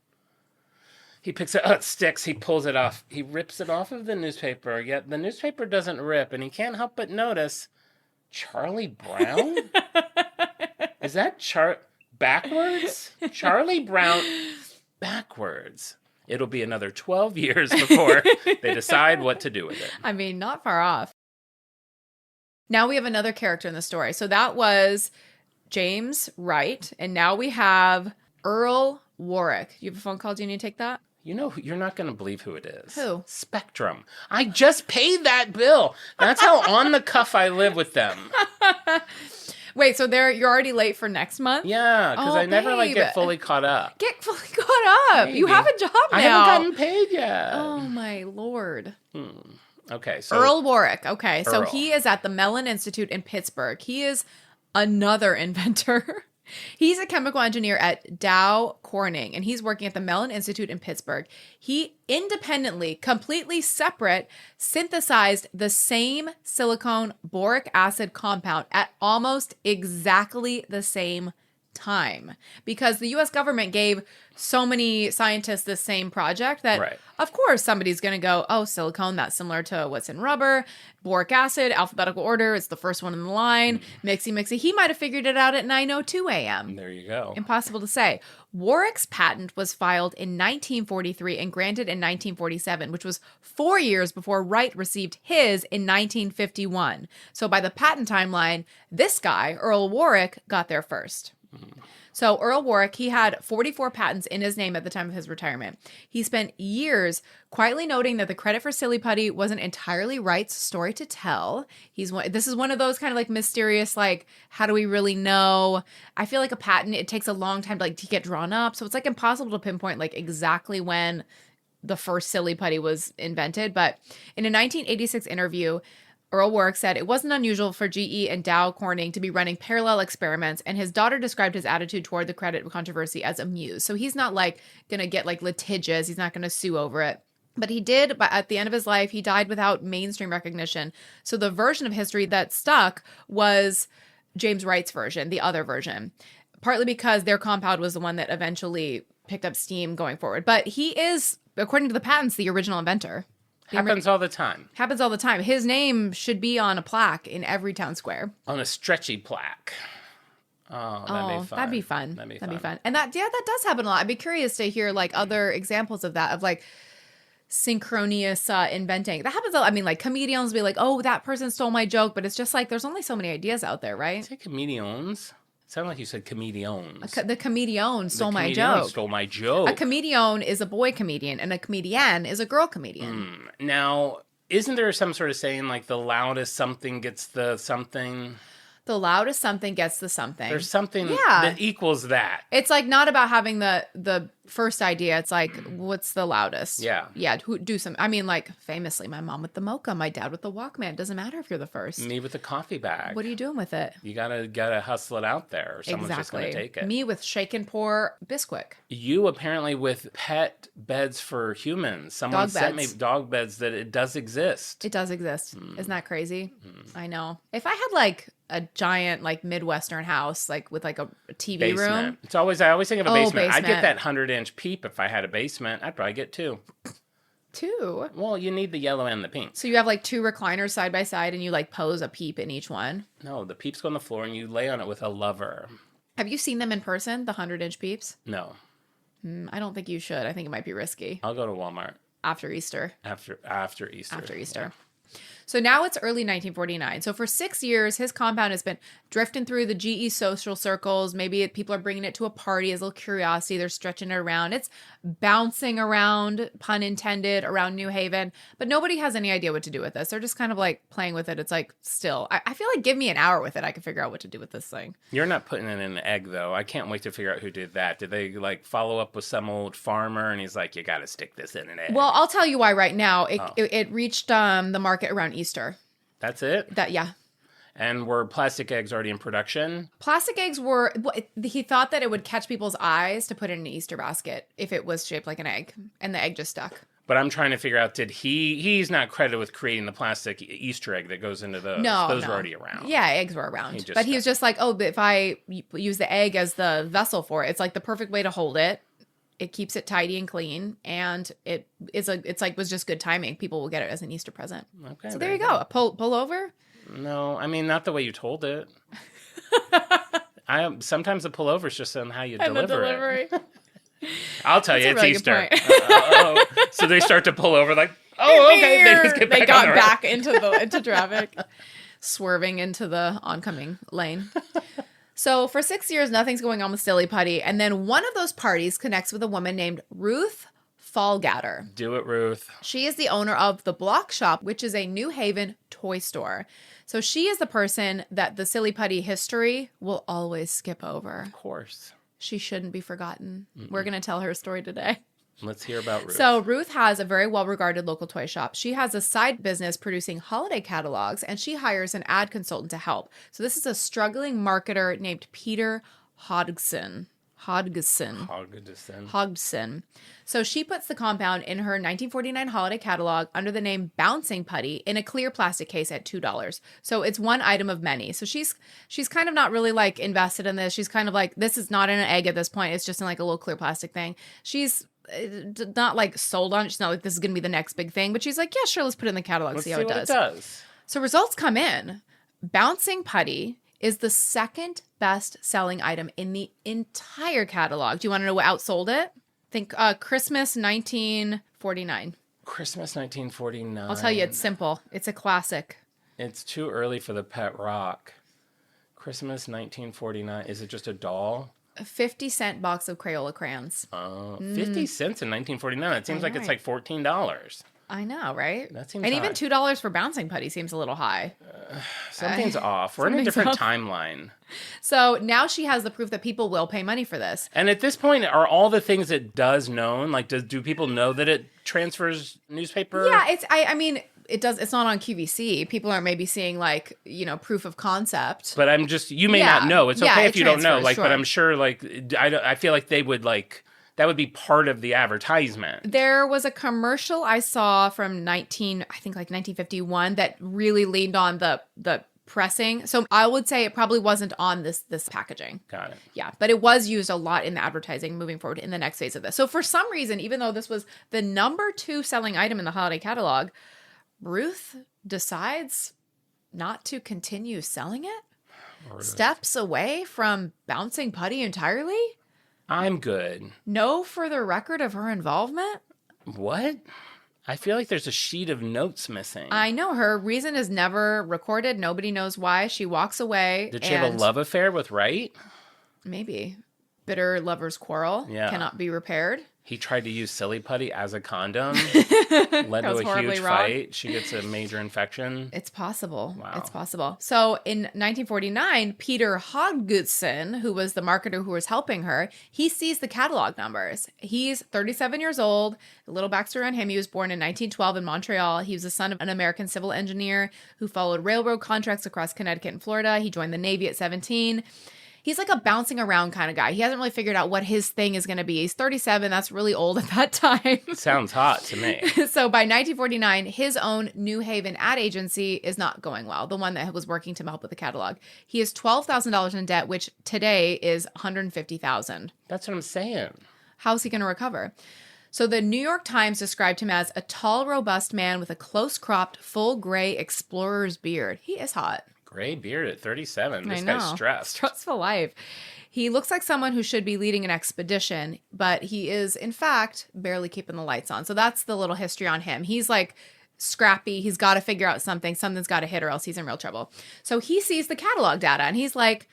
He picks it. Oh, it sticks. He pulls it off. He rips it off of the newspaper. Yet the newspaper doesn't rip. And he can't help but notice Charlie Brown? Is that backwards? Charlie Brown backwards. It'll be another 12 years before they decide what to do with it. I mean, not far off. Now we have another character in the story. So that was James Wright. And now we have Earl Warrick. You have a phone call? Do you need to take that? You know, you're not going to believe who it is. Who? Spectrum. I just paid that bill. That's how on the cuff I live with them. Wait, so you're already late for next month? Yeah, because I never get fully caught up. Get fully caught up. Maybe. You have a job now. I haven't gotten paid yet. Oh my Lord. Okay, so Earl Warrick. Okay, so Earl. he is at the Mellon Institute in Pittsburgh. He is another inventor. He's a chemical engineer at Dow Corning, and he's working at the Mellon Institute in Pittsburgh. He independently, completely separate, synthesized the same silicone boric acid compound at almost exactly the same time, because the U.S. government gave so many scientists this same project that, of course, somebody's going to go, oh, silicone, that's similar to what's in rubber. Boric acid, alphabetical order, it's the first one in the line. Mixy. He might have figured it out at 9:02 a.m. There you go. Impossible to say. Warrick's patent was filed in 1943 and granted in 1947, which was 4 years before Wright received his in 1951. So by the patent timeline, this guy, Earl Warrick, got there first. So Earl Warrick, he had 44 patents in his name at the time of his retirement. He spent years quietly noting that the credit for Silly Putty wasn't entirely Wright's story to tell. This is one of those kind of like mysterious, like, how do we really know? I feel like a patent, it takes a long time to like to get drawn up. So it's like impossible to pinpoint like exactly when the first Silly Putty was invented. But in a 1986 interview, Earl Warrick said it wasn't unusual for GE and Dow Corning to be running parallel experiments, and his daughter described his attitude toward the credit controversy as amused. So he's not like going to get like litigious. He's not going to sue over it. But he did, but at the end of his life, he died without mainstream recognition. So the version of history that stuck was James Wright's version, the other version, partly because their compound was the one that eventually picked up steam going forward. But he is, according to the patents, the original inventor. Happens all the time. Happens all the time. His name should be on a plaque in every town square. On a stretchy plaque. Oh, that'd be fun. That'd be fun. That'd be fun. fun. And that does happen a lot. I'd be curious to hear like other examples of that, of like synchronous inventing. That happens a lot. I mean, like comedians will be like, oh, that person stole my joke, but it's just like there's only so many ideas out there, right? Say comedians. Sound like you said comedians. The comedian stole my comedian joke. Stole my joke. A comedian is a boy comedian, and a comedian is a girl comedian. Now, isn't there some sort of saying like the loudest something gets the something? The loudest something gets the something. There's something that equals that. It's like not about having the first idea. It's like, what's the loudest? Yeah. Yeah. Do some. I mean, like famously, my mom with the mocha, my dad with the Walkman. Doesn't matter if you're the first. Me with the coffee bag. What are you doing with it? You gotta hustle it out there, or someone's just gonna take it. Me with shake and pour Bisquick. You apparently with pet beds for humans. Someone sent me dog beds that it does exist. It does exist. Isn't that crazy? I know. If I had like a giant like Midwestern house, like with like a TV basement. room. I always think of a basement. I'd get Basement. that 100-inch peep if I had a basement. I'd probably get two. Two? Well, you need the yellow and the pink. So you have like two recliners side by side and you like pose a peep in each one? No, the peeps go on the floor and you lay on it with a lover. Have you seen them in person, the 100-inch peeps? No. I don't think you should. I think it might be risky. I'll go to Walmart. After Easter. After Easter. After Easter. Yeah. So now it's early 1949. So for 6 years, his compound has been drifting through the GE social circles. Maybe people are bringing it to a party as a little curiosity. They're stretching it around. It's bouncing around, pun intended, around New Haven. But nobody has any idea what to do with this. They're just kind of like playing with it. It's like still. I feel like give me an hour with it. I can figure out what to do with this thing. You're not putting it in an egg, though. I can't wait to figure out who did that. Did they like follow up with some old farmer and he's like, you got to stick this in an egg? Well, I'll tell you why right now. It reached the market around Easter. That's it? Yeah. And were plastic eggs already in production? Plastic eggs were, he thought that it would catch people's eyes to put in an Easter basket if it was shaped like an egg, and the egg just stuck. But I'm trying to figure out, he's not credited with creating the plastic Easter egg that goes into those. No. Those were already around. Yeah, eggs were around. He was just like, oh, but if I use the egg as the vessel for it, it's like the perfect way to hold it. It keeps it tidy and clean, and was just good timing. People will get it as an Easter present. Okay. So there you go. A pull over? No, I mean not the way you told it. Sometimes the pullover is just on how you deliver it. I'll tell you, it's really Easter. So they start to pull over, like, oh, okay. They just get back. They got on the back into traffic, swerving into the oncoming lane. So for 6 years, nothing's going on with Silly Putty. And then one of those parties connects with a woman named Ruth Fallgatter. Do it, Ruth. She is the owner of The Block Shop, which is a New Haven toy store. So she is the person that the Silly Putty history will always skip over. Of course. She shouldn't be forgotten. We're going to tell her story today. Let's hear about Ruth. So Ruth has a very well-regarded local toy shop. She has a side business producing holiday catalogs, and she hires an ad consultant to help. So this is a struggling marketer named Peter Hodgson. So she puts the compound in her 1949 holiday catalog under the name Bouncing Putty in a clear plastic case at $2. So it's one item of many. So she's kind of not really like invested in this. She's kind of like, this is not in an egg at this point. It's just in like a little clear plastic thing. She's not like sold on it. She's not like, this is going to be the next big thing. But she's like, yeah, sure, let's put it in the catalog, Let's see how it does. What it does. So results come in. Bouncing Putty is the second best selling item in the entire catalog. Do you want to know what outsold it? Think Christmas 1949. Christmas 1949. I'll tell you, it's simple. It's a classic. It's too early for the pet rock. Christmas 1949. Is it just a doll? a 50-cent box of Crayola crayons. 50 cents in 1949. That seems like it's like $14. I know, right? That seems and high. even $2 for bouncing putty seems a little high. Something's off. We're in a different timeline. So now she has the proof that people will pay money for this. And at this point, are all the things it does known? Like, do people know that it transfers newspaper? Yeah, I mean, it does. It's not on QVC. People are maybe seeing like, proof of concept. But you may not know. It's okay if you don't know. Like, sure. But I'm sure, like, I feel like they would like. That would be part of the advertisement. There was a commercial I saw from 1951 that really leaned on the pressing. So I would say it probably wasn't on this packaging. Got it. Yeah, but it was used a lot in the advertising moving forward in the next phase of this. So for some reason, even though this was the number 2 selling item in the holiday catalog, Ruth decides not to continue selling it. Steps away from bouncing putty entirely. I'm good. No further record of her involvement? What? I feel like there's a sheet of notes missing. I know. Her reason is never recorded. Nobody knows why. She walks away. Did she have a love affair with Wright? Maybe. Bitter lovers quarrel. Yeah. Cannot be repaired. He tried to use Silly Putty as a condom. Led to a huge fight. She gets a major infection. It's possible. Wow. It's possible. So in 1949, Peter Hodgson, who was the marketer who was helping her, he sees the catalog numbers. He's 37 years old. A little backstory on him. He was born in 1912 in Montreal. He was the son of an American civil engineer who followed railroad contracts across Connecticut and Florida. He joined the Navy at 17. He's like a bouncing around kind of guy. He hasn't really figured out what his thing is going to be. He's 37. That's really old at that time. Sounds hot to me. So by 1949, his own New Haven ad agency is not going well, the one that was working to help with the catalog. He has $12,000 in debt, which today is $150,000. That's what I'm saying. How's he going to recover? So the New York Times described him as a tall, robust man with a close-cropped, full gray explorer's beard. He is hot. Gray beard at 37. This I know. guy's stressed. Stressful life. He looks like someone who should be leading an expedition, but he is, in fact, barely keeping the lights on. So that's the little history on him. He's like scrappy. He's got to figure out something. Something's got to hit or else he's in real trouble. So he sees the catalog data and he's like,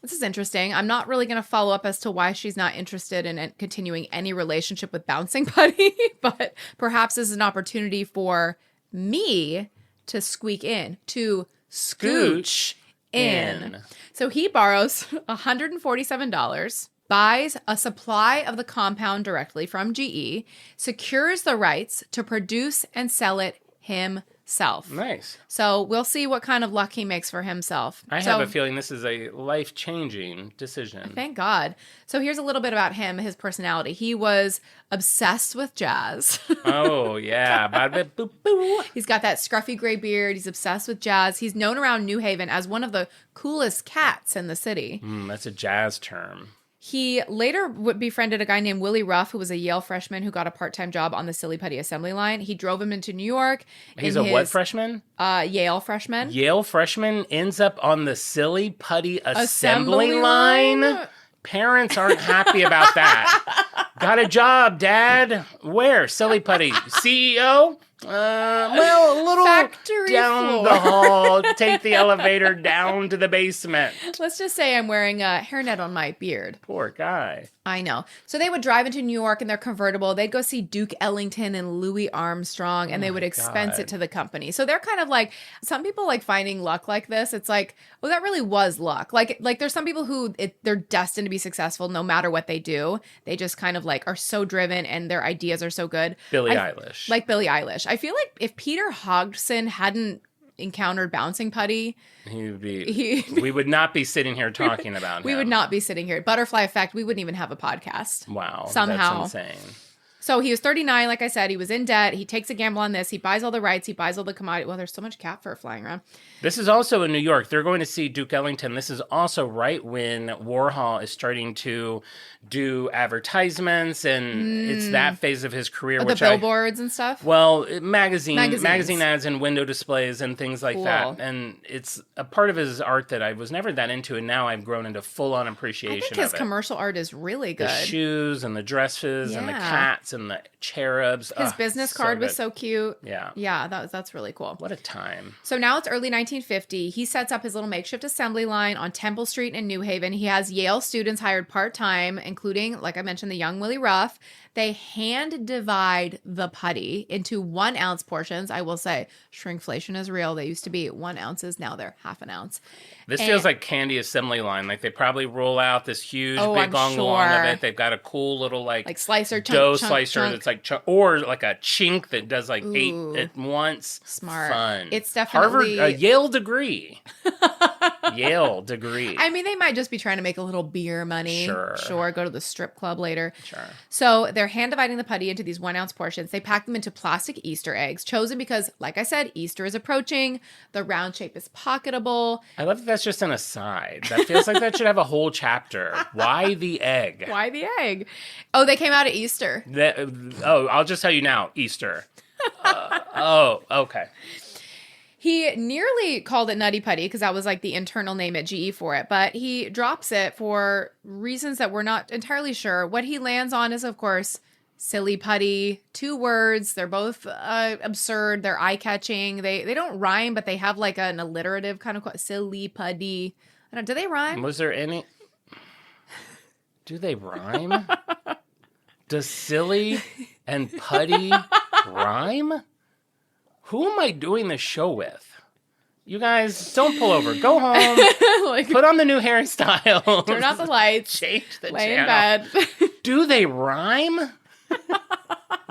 this is interesting. I'm not really going to follow up as to why she's not interested in continuing any relationship with Bouncing Putty, but perhaps this is an opportunity for me to squeak in, to scooch in. So he borrows $147, buys a supply of the compound directly from GE, secures the rights to produce and sell it himself. Nice. So we'll see what kind of luck he makes for himself. I have a feeling this is a life-changing decision. Thank God. So here's a little bit about him, his personality. He was obsessed with jazz. Oh, yeah. Bada boop boo. He's got that scruffy gray beard. He's obsessed with jazz. He's known around New Haven as one of the coolest cats in the city. That's a jazz term. He later befriended a guy named Willie Ruff, who was a Yale freshman who got a part-time job on the Silly Putty assembly line. He drove him into New York. He's a what freshman? Yale freshman. Yale freshman ends up on the Silly Putty assembly line? Parents aren't happy about that. Got a job, Dad. Where? Silly Putty. CEO? Well, a little Factory down floor. the hall. Take the elevator down to the basement. Let's just say I'm wearing a hairnet on my beard. Poor guy. I know. So they would drive into New York in their convertible. They'd go see Duke Ellington and Louis Armstrong, and they would expense it to the company. So they're kind of like, some people like finding luck like this. It's like, oh, that really was luck. Like there's some people who they're destined to be successful no matter what they do. They just kind of like are so driven and their ideas are so good. Billie Eilish. Like Billie Eilish. I feel like if Peter Hodgson hadn't encountered Bouncing Putty, we would not be sitting here talking about him. We would not be sitting here. Butterfly Effect, we wouldn't even have a podcast. Wow. Somehow. That's insane. So he was 39, like I said. He was in debt. He takes a gamble on this. He buys all the rights. He buys all the commodity. Well, there's so much cat fur flying around. This is also in New York. They're going to see Duke Ellington. This is also right when Warhol is starting to do advertisements, and it's that phase of his career. The billboards and stuff? Well, magazine ads and window displays and things like that. And it's a part of his art that I was never that into, and now I've grown into full-on appreciation of it. I think his commercial art is really good. The shoes and the dresses and the cats and the cherubs. His business card was good. so cute. Yeah. Yeah, that's really cool. What a time. So now it's early 1950. He sets up his little makeshift assembly line on Temple Street in New Haven. He has Yale students hired part-time, including, like I mentioned, the young Willie Ruff. They hand divide the putty into 1 ounce portions. I will say shrinkflation is real. They used to be 1 ounces. Now they're half an ounce. This feels like candy assembly line. Like they probably roll out this huge big I'm long sure. lawn of it. They've got a cool little like slicer dough chunk, slicer chunk. that's like or like a chink that does like 8 at once. Smart. Fun. It's definitely Harvard, Yale degree. Yale degree. I mean, they might just be trying to make a little beer money. Sure. Go to the strip club later. Sure. So they're hand dividing the putty into these 1 ounce portions. They pack them into plastic Easter eggs, chosen because, like I said, Easter is approaching. The round shape is pocketable. I love that that's just an aside. That feels like that should have a whole chapter. Why the egg? Why the egg? Oh, they came out at Easter. I'll just tell you now, Easter. Okay. He nearly called it Nutty Putty because that was like the internal name at GE for it, but he drops it for reasons that we're not entirely sure. What he lands on is, of course, Silly Putty. 2 words. They're both absurd. They're eye-catching. They don't rhyme, but they have like an alliterative kind of Silly Putty. I don't. Do they rhyme? Was there any? Do they rhyme? Does silly and putty rhyme? Who am I doing this show with? You guys, don't pull over. Go home. Put on the new hairstyle. Turn off the lights. Change the Lay channel. in bed. Do they rhyme?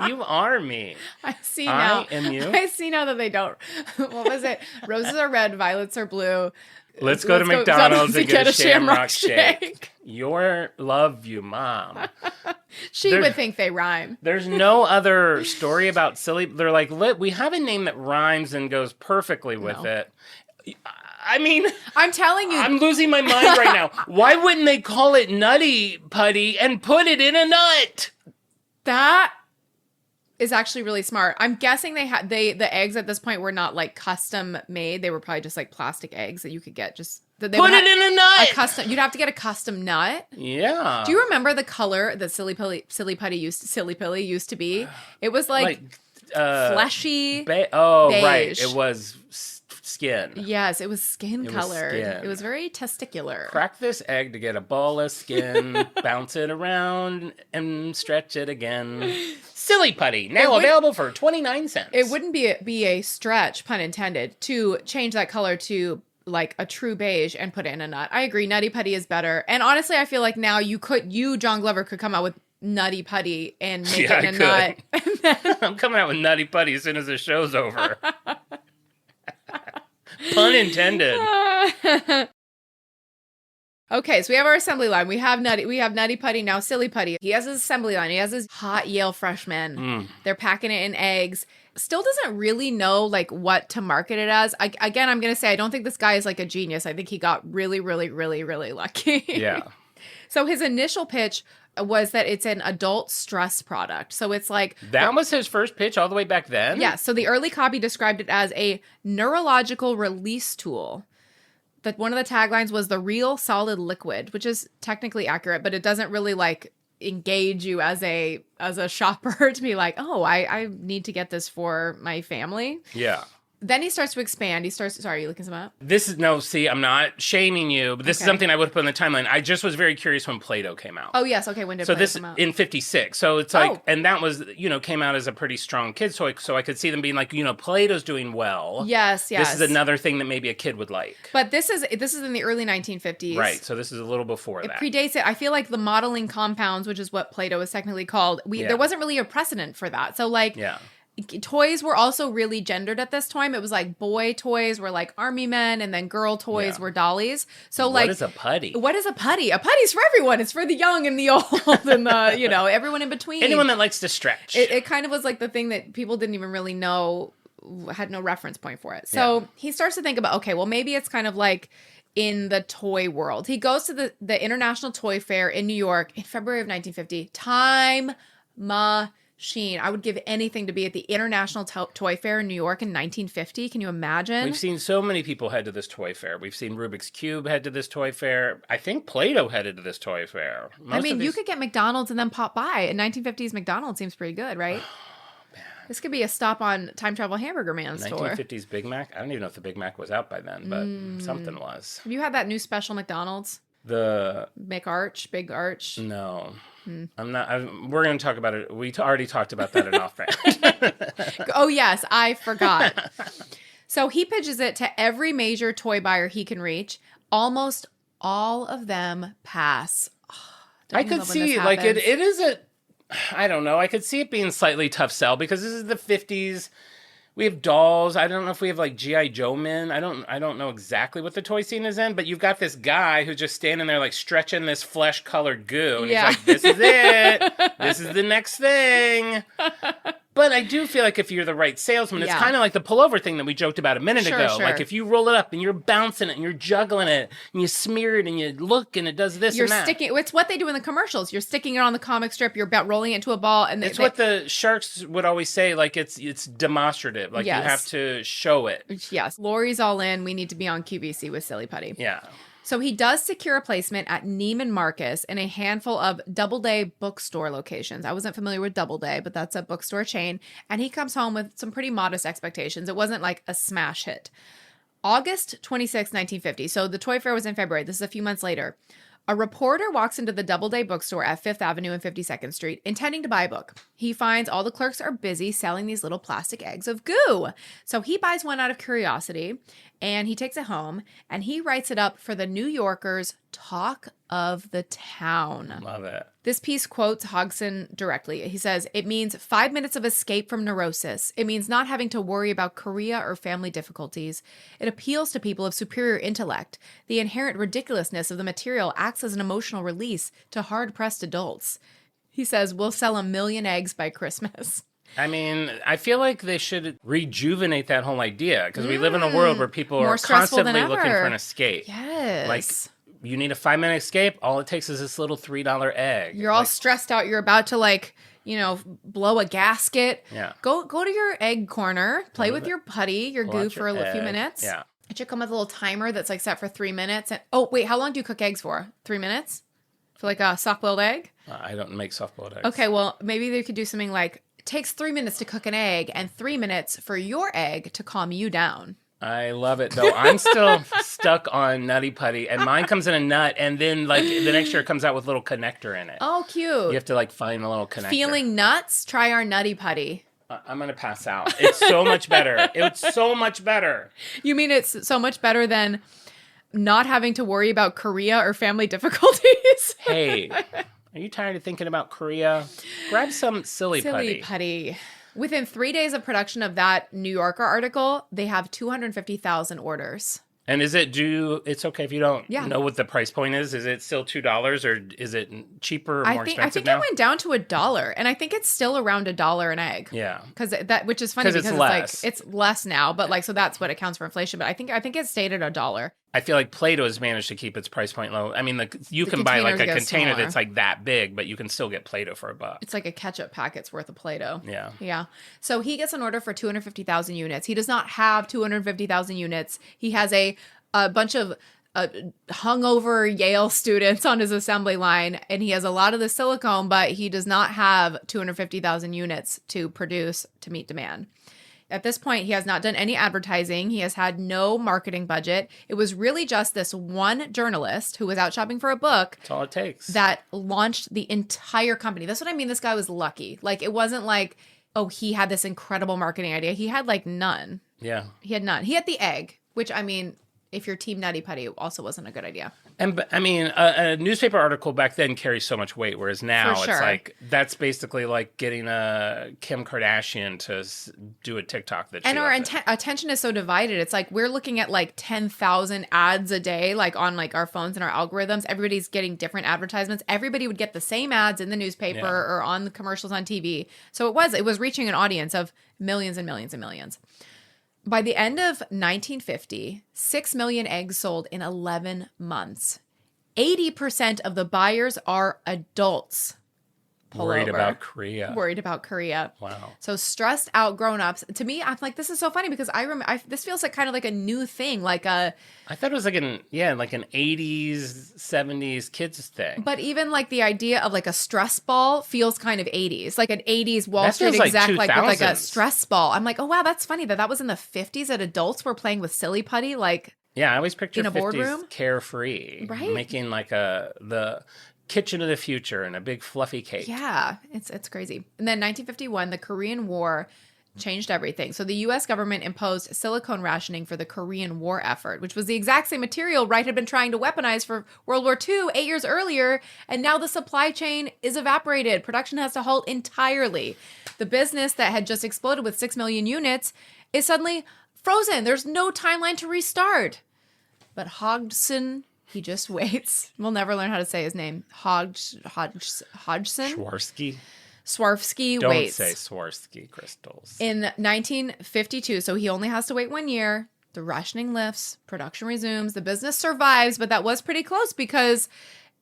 You are me. I see now. I am you. I see now that they don't. What was it? Roses are red, violets are blue. Let's go to McDonald's and get a Shamrock Shake. Love you, Mom. She would think they rhyme. There's no other story about silly. They're like, we have a name that rhymes and goes perfectly with it. I mean, I'm telling you. I'm losing my mind right now. Why wouldn't they call it Nutty Putty and put it in a nut? That is actually really smart. I'm guessing the eggs at this point were not like custom made. They were probably just like plastic eggs that you could get just put it in a nut. You'd have to get a custom nut. Yeah. Do you remember the color that Silly Putty used to be? It was like fleshy. Beige. Right. It was skin. Yes, it was skin colored. Skin. It was very testicular. Crack this egg to get a ball of skin, bounce it around, and stretch it again. Silly Putty, now available for 29 cents. It wouldn't be a stretch, pun intended, to change that color to like a true beige and put it in a nut. I agree, Nutty Putty is better. And honestly, I feel like now John Glover, could come out with Nutty Putty and make it in a nut. I'm coming out with Nutty Putty as soon as the show's over. Pun intended. Okay, so we have our assembly line. We have Nutty Putty, now Silly Putty. He has his assembly line. He has his hot Yale freshmen. They're packing it in eggs. Still doesn't really know like what to market it as. I'm going to say I don't think this guy is like a genius. I think he got really, really, really, really lucky. Yeah. So his initial pitch was that it's an adult stress product. So it's like... That was his first pitch all the way back then? Yeah. So the early copy described it as a neurological release tool. That one of the taglines was the real solid liquid, which is technically accurate, but it doesn't really like engage you as a shopper to be like, oh, I need to get this for my family. Yeah. Then he starts to expand. Sorry, you looking some up? I'm not shaming you, but this is something I would put in the timeline. I just was very curious when Play-Doh came out. Oh, yes. Okay, when did Play-Doh come out? In 56. So it's like, and that was, came out as a pretty strong kid's toy. So I could see them being like, Play-Doh's doing well. Yes. This is another thing that maybe a kid would like. But this is in the early 1950s. Right. So this is a little before that. It predates it. I feel like the modeling compounds, which is what Play-Doh is technically called, there wasn't really a precedent for that. So like... Yeah. Toys were also really gendered at this time. It was like boy toys were like army men, and then girl toys were dollies. So like, what is a putty? What is a putty? A putty's for everyone. It's for the young and the old and the everyone in between. Anyone that likes to stretch. It kind of was like the thing that people didn't even really know, had no reference point for it. So he starts to think about, okay, well maybe it's kind of like in the toy world. He goes to the International Toy Fair in New York in February of 1950. Time Sheen. I would give anything to be at the International Toy Fair in New York in 1950. Can you imagine? We've seen so many people head to this toy fair. We've seen Rubik's Cube head to this toy fair. I think Play-Doh headed to this toy fair. You could get McDonald's and then pop by. And 1950s McDonald's seems pretty good, right? This could be a stop on Time Travel Hamburger Man's store. 1950s Big Mac? I don't even know if the Big Mac was out by then, but something was. Have you had that new special McDonald's? The Big Arch? No. I'm not. We're going to talk about it. We already talked about that in off-brand. Oh, yes. I forgot. So he pitches it to every major toy buyer he can reach. Almost all of them pass. I could see, like, it is a... I don't know. I could see it being slightly tough sell because this is the 50s. We have dolls. I don't know if we have like G.I. Joe men. I don't know exactly what the toy scene is in, but you've got this guy who's just standing there like stretching this flesh-colored goo. And he's like, this is it. This is the next thing. But I do feel like if you're the right salesman, it's kind of like the pullover thing that we joked about a minute ago. Sure. Like if you roll it up and you're bouncing it and you're juggling it and you smear it and you look and it does this and that. It's what they do in the commercials. You're sticking it on the comic strip. You're about rolling it into a ball. And it's what the sharks would always say. Like it's demonstrative. Like you have to show it. Yes. Lori's all in. We need to be on QVC with Silly Putty. Yeah. So he does secure a placement at Neiman Marcus in a handful of Doubleday bookstore locations. I wasn't familiar with Doubleday, but that's a bookstore chain. And he comes home with some pretty modest expectations. It wasn't like a smash hit. August 26, 1950. So the toy fair was in February. This is a few months later. A reporter walks into the Doubleday bookstore at 5th Avenue and 52nd Street, intending to buy a book. He finds all the clerks are busy selling these little plastic eggs of goo. So he buys one out of curiosity, and he takes it home, and he writes it up for the New Yorker's Talk of the Town. Love it. This piece quotes Hodgson directly. He says, "It means 5 minutes of escape from neurosis. It means not having to worry about career or family difficulties. It appeals to people of superior intellect. The inherent ridiculousness of the material acts as an emotional release to hard-pressed adults." He says, "We'll sell 1 million eggs by Christmas." I mean, I feel like they should rejuvenate that whole idea because we live in a world where people are constantly looking for an escape. Yes. Like, you need a 5-minute escape. All it takes is this little $3 egg. You're all stressed out. You're about to blow a gasket. Yeah. Go to your egg corner. Play with your putty, your goo for a few minutes. Yeah. It should come with a little timer that's like set for 3 minutes. And oh wait, how long do you cook eggs for? 3 minutes? For like a soft-boiled egg? I don't make soft-boiled eggs. Okay, well maybe they could do something like it takes 3 minutes to cook an egg and 3 minutes for your egg to calm you down. I love it, though. I'm still stuck on Nutty Putty, and mine comes in a nut, and then, like, the next year it comes out with a little connector in it. Oh, cute. You have to, like, find a little connector. Feeling nuts? Try our Nutty Putty. I'm going to pass out. It's so much better. It's so much better. You mean it's so much better than not having to worry about Korea or family difficulties? Hey, are you tired of thinking about Korea? Grab some Silly Putty. Silly Putty. Within 3 days of production of that New Yorker article, they have 250,000 orders. And it's okay if you don't know what the price point is? Is it still $2 or is it cheaper or more expensive now? I think it went down to $1, and I think it's still around $1 an egg. Yeah. Which is funny because it's less. It's less now, but so that's what accounts for inflation. But I think it stayed at $1. I feel like Play-Doh has managed to keep its price point low. I mean, you can buy like a container that's like that big, but you can still get Play-Doh for $1. It's like a ketchup packet's worth of Play-Doh. Yeah. Yeah. So he gets an order for 250,000 units. He does not have 250,000 units. He has a bunch of hungover Yale students on his assembly line, and he has a lot of the silicone, but he does not have 250,000 units to produce to meet demand. At this point, he has not done any advertising. He has had no marketing budget. It was really just this one journalist who was out shopping for a book. That's all it takes. That launched the entire company. That's what I mean. This guy was lucky. Like, it wasn't like, oh, he had this incredible marketing idea. He had like none. Yeah. He had none. He had the egg, which, I mean, if you're Team Nutty Putty, it also wasn't a good idea. And I mean, a newspaper article back then carries so much weight, whereas now it's like that's basically like getting a Kim Kardashian to do a TikTok that. And our attention is so divided. It's like we're looking at like 10,000 ads a day, like on like our phones and our algorithms. Everybody's getting different advertisements. Everybody would get the same ads in the newspaper or on the commercials on TV. So it was reaching an audience of millions and millions and millions. By the end of 1950, 6 million eggs sold in 11 months. 80% of the buyers are adults. Worried pullover. about Korea. Worried about Korea. Wow. So stressed out grown-ups. To me, I'm like, this is so funny because this feels like kind of like a new thing, like a. I thought it was like an 80s, 70s kids thing. But even like the idea of like a stress ball feels kind of 80s, like an 80s Wall That Street feels like exec, like with like a 2000s. stress ball. I'm like, oh wow, that's funny that was in the 50s that adults were playing with Silly Putty, like. Yeah, I always picture In a 50s boardroom? carefree, Right. making like the kitchen of the future and a big fluffy cake. Yeah, it's crazy. And then 1951, the Korean War changed everything. So the U.S. government imposed silicone rationing for the Korean War effort, which was the exact same material Wright had been trying to weaponize for World War II 8 years earlier. And now the supply chain is evaporated. Production has to halt entirely. The business that had just exploded with 6 million units is suddenly frozen. There's no timeline to restart. But Hodgson, he just waits. We'll never learn how to say his name. Hodgson? Swarovski. Swarovski Don't waits. say Swarovski crystals. In 1952, so he only has to wait 1 year. The rationing lifts, production resumes, the business survives, but that was pretty close because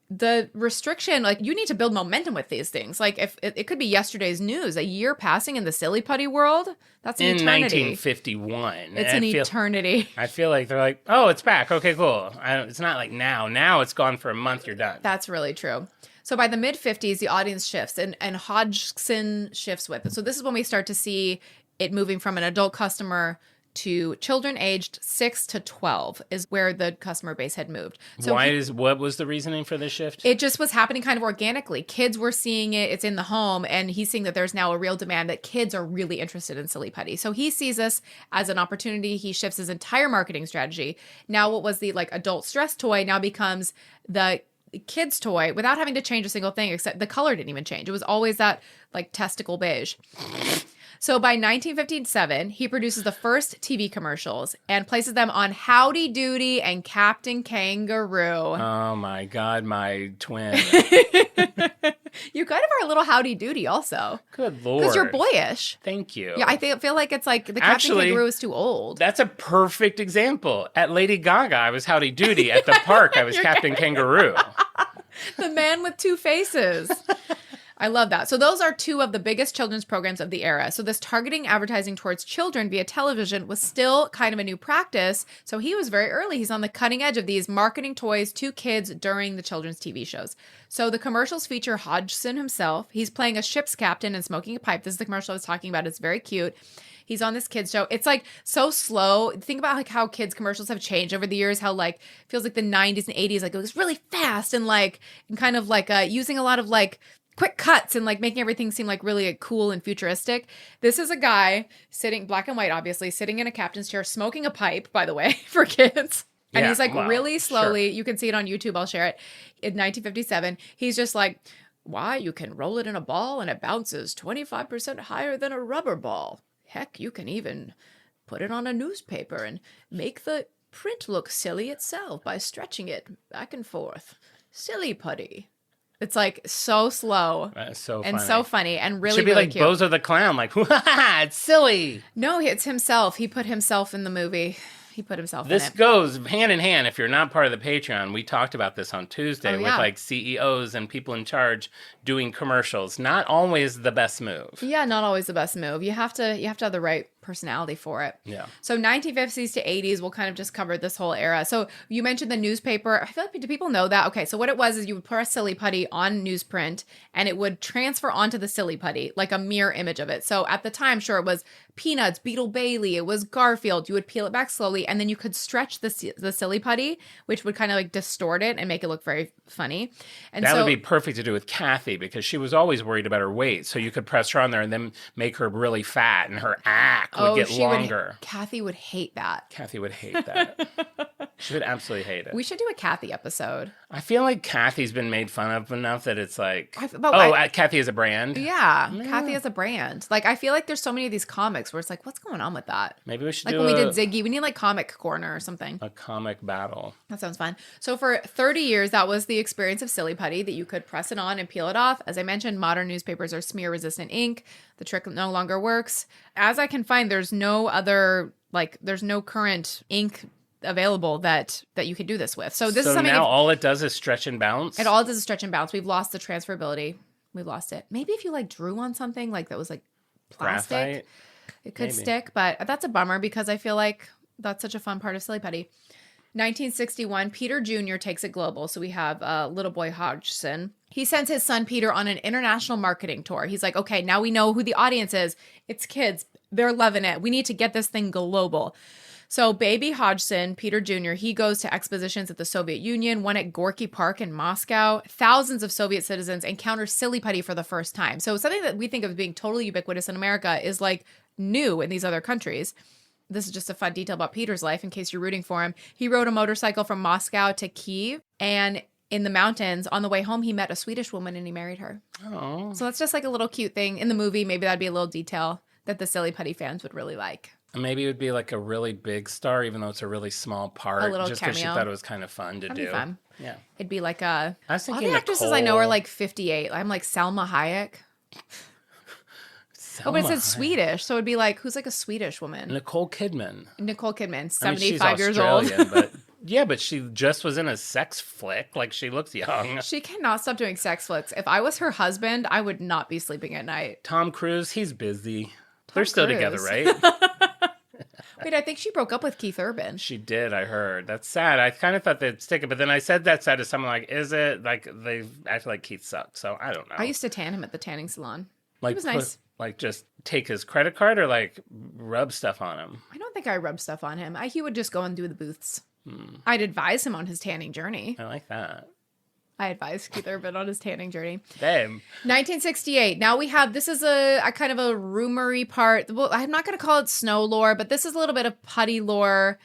the restriction, like you need to build momentum with these things. Like if it could be yesterday's news, a year passing in the Silly Putty world, that's an in eternity. 1951. It's an eternity. I feel like they're like, oh, it's back. Okay, cool. It's not like now. Now it's gone for a month. You're done. That's really true. So by the mid-50s, the audience shifts and Hodgson shifts with it. So this is when we start to see it moving from an adult customer to children aged 6 to 12 is where the customer base had moved. So What was the reasoning for this shift? it just was happening kind of organically. Kids were seeing it. It's in the home. And he's seeing that there's now a real demand that kids are really interested in Silly Putty. So he sees this as an opportunity. He shifts his entire marketing strategy. Now what was the like adult stress toy now becomes the kids toy without having to change a single thing, except the color didn't even change. It was always that like testicle beige. So by 1957, he produces the first TV commercials and places them on Howdy Doody and Captain Kangaroo. Oh my God, my twin. You kind of are a little Howdy Doody also. Good Lord. Because you're boyish. Thank you. Yeah, I feel like it's like the Captain Actually, Kangaroo is too old. That's a perfect example. At Lady Gaga, I was Howdy Doody. At the park, I was Captain Kangaroo. The man with two faces. I love that. So those are two of the biggest children's programs of the era. So this targeting advertising towards children via television was still kind of a new practice. So he was very early. He's on the cutting edge of these marketing toys to kids during the children's TV shows. So the commercials feature Hodgson himself. He's playing a ship's captain and smoking a pipe. This is the commercial I was talking about. It's very cute. He's on this kids show. It's like so slow. Think about like how kids commercials have changed over the years, how like feels like the 90s and 80s, like it was really fast and like and kind of like using a lot of like quick cuts and like making everything seem like really cool and futuristic. This is a guy sitting, black and white, obviously, sitting in a captain's chair, smoking a pipe, by the way, for kids. And Yeah, he's like wow, really slowly, sure. you can see it on YouTube, I'll share it. In 1957, he's just like, why, you can roll it in a ball and it bounces 25% higher than a rubber ball. Heck, you can even put it on a newspaper and make the print look silly itself by stretching it back and forth. Silly Putty. It's like so slow That's so and funny. so funny and really, Should be really like cute. Bozo the Clown, like, it's silly. No, it's himself. He put himself in the movie. He put himself This in it. goes hand in hand. If you're not part of the Patreon, we talked about this on Tuesday Oh, with yeah. like CEOs and people in charge doing commercials. Not always the best move. Yeah, not always the best move. You have to have the right personality for it. Yeah. So 1950s to 80s, we'll kind of just cover this whole era. So you mentioned the newspaper. I feel like, do people know that? Okay, so what it was is you would press Silly Putty on newsprint and it would transfer onto the Silly Putty, like a mirror image of it. So at the time, sure, it was Peanuts, Beetle Bailey, it was Garfield. You would peel it back slowly and then you could stretch the Silly Putty, which would kind of like distort it and make it look very funny. And That so, would be perfect to do with Kathy because she was always worried about her weight. So you could press her on there and then make her really fat and her act would get longer. Kathy would hate that. Kathy would hate that. She would absolutely hate it. We should do a Kathy episode. I feel like Kathy's been made fun of enough that it's like, but Kathy is a brand. Yeah, Kathy as a brand. Like, I feel like there's so many of these comics where it's like, what's going on with that? Maybe we should Like do when we did Ziggy, we need like Comic Corner or something. a comic battle. That sounds fun. So for 30 years, that was the experience of Silly Putty, that you could press it on and peel it off. As I mentioned, modern newspapers are smear-resistant ink. The trick no longer works. As I can find, there's no other, like, there's no current ink available that you could do this with. So this is something now all it does is stretch and bounce. it all does is stretch and bounce. We've lost the transferability. We lost it. Maybe if you like drew on something like that was like plastic, Graphite? it could Maybe. stick. But that's a bummer because I feel like that's such a fun part of Silly Putty. 1961, Peter Jr. takes it global. So we have little boy Hodgson. He sends his son Peter on an international marketing tour. He's like, okay, now we know who the audience is. It's kids. They're loving it. We need to get this thing global. So baby Hodgson, Peter Jr., he goes to expositions at the Soviet Union, one at Gorky Park in Moscow. Thousands of Soviet citizens encounter Silly Putty for the first time. So something that we think of as being totally ubiquitous in America is like new in these other countries. This is just a fun detail about Peter's life in case you're rooting for him. He rode a motorcycle from Moscow to Kyiv, and in the mountains on the way home, he met a Swedish woman and he married her. Oh. So that's just like a little cute thing in the movie. Maybe that'd be a little detail that the Silly Putty fans would really like. Maybe it would be like a really big star, even though it's a really small part. A little just because she cameo. thought it was kind of fun to That'd do. be fun. Yeah. It'd be like I was all thinking the actresses I know are Nicole. like 58. I'm like Salma Hayek. Oh, but it Selma said Hayek. Swedish. So it'd be like, who's like a Swedish woman? Nicole Kidman. Nicole Kidman, I mean, 75 she's years old. Australian, but yeah, but she just was in a sex flick. Like, she looks young. She cannot stop doing sex flicks. If I was her husband, I would not be sleeping at night. Tom Cruise, he's busy. They're still together, Cruise. right? Wait, I think she broke up with Keith Urban. She did, I heard. That's sad. I kind of thought they'd stick it, but then I said that sad to someone like, is it? Like, they act like Keith sucked, so I don't know. I used to tan him at the tanning salon. like, was nice. Like, just take his credit card or, like, rub stuff on him? I don't think I rubbed stuff on him. He would just go and do the booths. Hmm. I'd advise him on his tanning journey. I like that. I advised Keith Urban on his tanning journey. Damn. 1968. Now we have, this is a kind of a rumory part. Well, I'm not going to call it snow lore, but this is a little bit of putty lore.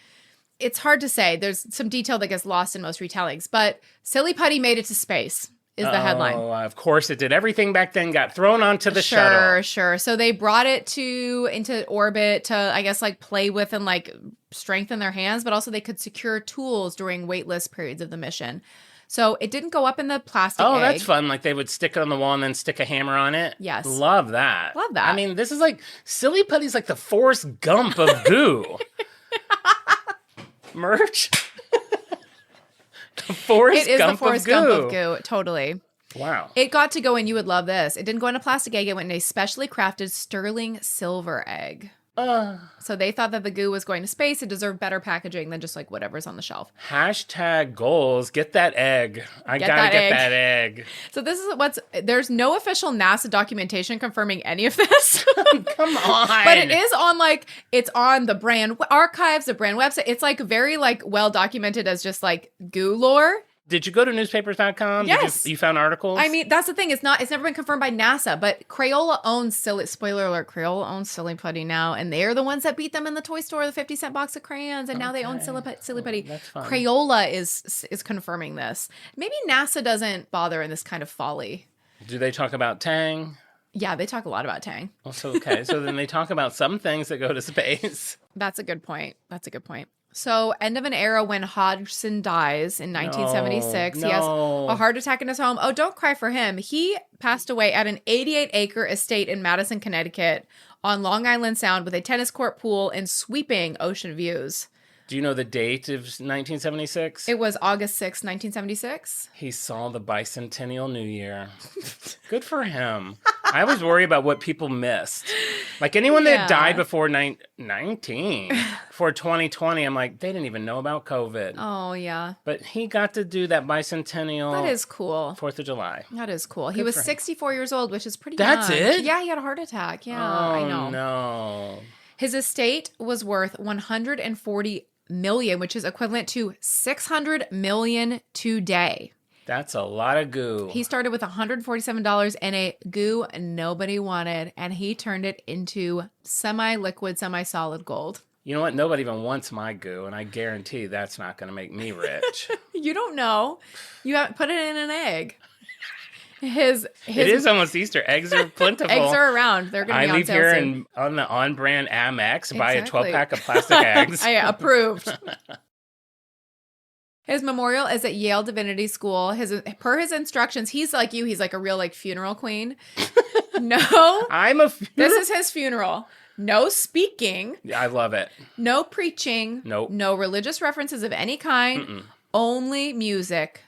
It's hard to say. There's some detail that gets lost in most retellings, but Silly Putty made it to space is the headline. Oh, of course it did. Everything back then got thrown onto the shuttle. Sure. So they brought it into orbit to, I guess, like play with and like strengthen their hands, but also they could secure tools during weightless periods of the mission. So it didn't go up in the plastic Oh, egg. that's fun. Like, they would stick it on the wall and then stick a hammer on it. Yes. Love that. Love that. I mean, this is like, Silly Putty's like the Forrest Gump of goo. Merch? The Forrest It is Gump the Forrest of goo. Gump of goo. Totally. Wow. It got to go in. You would love this. It didn't go in a plastic egg. It went in a specially crafted sterling silver egg. So they thought that the goo was going to space. It deserved better packaging than just like whatever's on the shelf. Hashtag goals. Get that egg. I Get gotta that get egg. that egg. So this is there's no official NASA documentation confirming any of this. Come on. But it is on it's on the brand archives, the brand website. It's like very like well documented as just like goo lore. Did you go to newspapers.com? Yes. You found articles? I mean, that's the thing. It's never been confirmed by NASA, but Crayola owns spoiler alert, Crayola owns Silly Putty now, and they're the ones that beat them in the toy store, the 50-cent box of crayons, and now they own Silly Putty. That's fun. Crayola is confirming this. Maybe NASA doesn't bother in this kind of folly. Do they talk about Tang? Yeah, they talk a lot about Tang. Also, okay. So then they talk about some things that go to space. That's a good point. So, end of an era when Hodgson dies in 1976. No. He has a heart attack in his home. Oh, don't cry for him. He passed away at an 88-acre estate in Madison, Connecticut on Long Island Sound with a tennis court pool and sweeping ocean views. Do you know the date of 1976? It was August 6, 1976. He saw the bicentennial New Year. Good for him. I always worry about what people missed. Like anyone that died before 19, before 2020, I'm like, they didn't even know about COVID. Oh, yeah. But he got to do that bicentennial. That is cool. 4th of July. That is cool. He was for him. 64 years old, which is pretty That's young. it? Yeah, he had a heart attack. Yeah, Oh, I know. no. His estate was worth $140 million, which is equivalent to $600 million today. That's a lot of goo. He started with $147 and a goo nobody wanted, and he turned it into semi-liquid, semi-solid gold. You know what? Nobody even wants my goo, and I guarantee that's not going to make me rich. You don't know. You haven't put it in an egg. His It is almost Easter. Eggs are plentiful. eggs are around. They're going to I be on leave sale here soon. on the on-brand Amex, buy a Exactly. 12-pack of plastic eggs. I approved. His memorial is at Yale Divinity School. Per his instructions, he's like you. He's like a real funeral queen. No, this is his funeral. No speaking. I love it. No preaching. Nope. No religious references of any kind. Only music.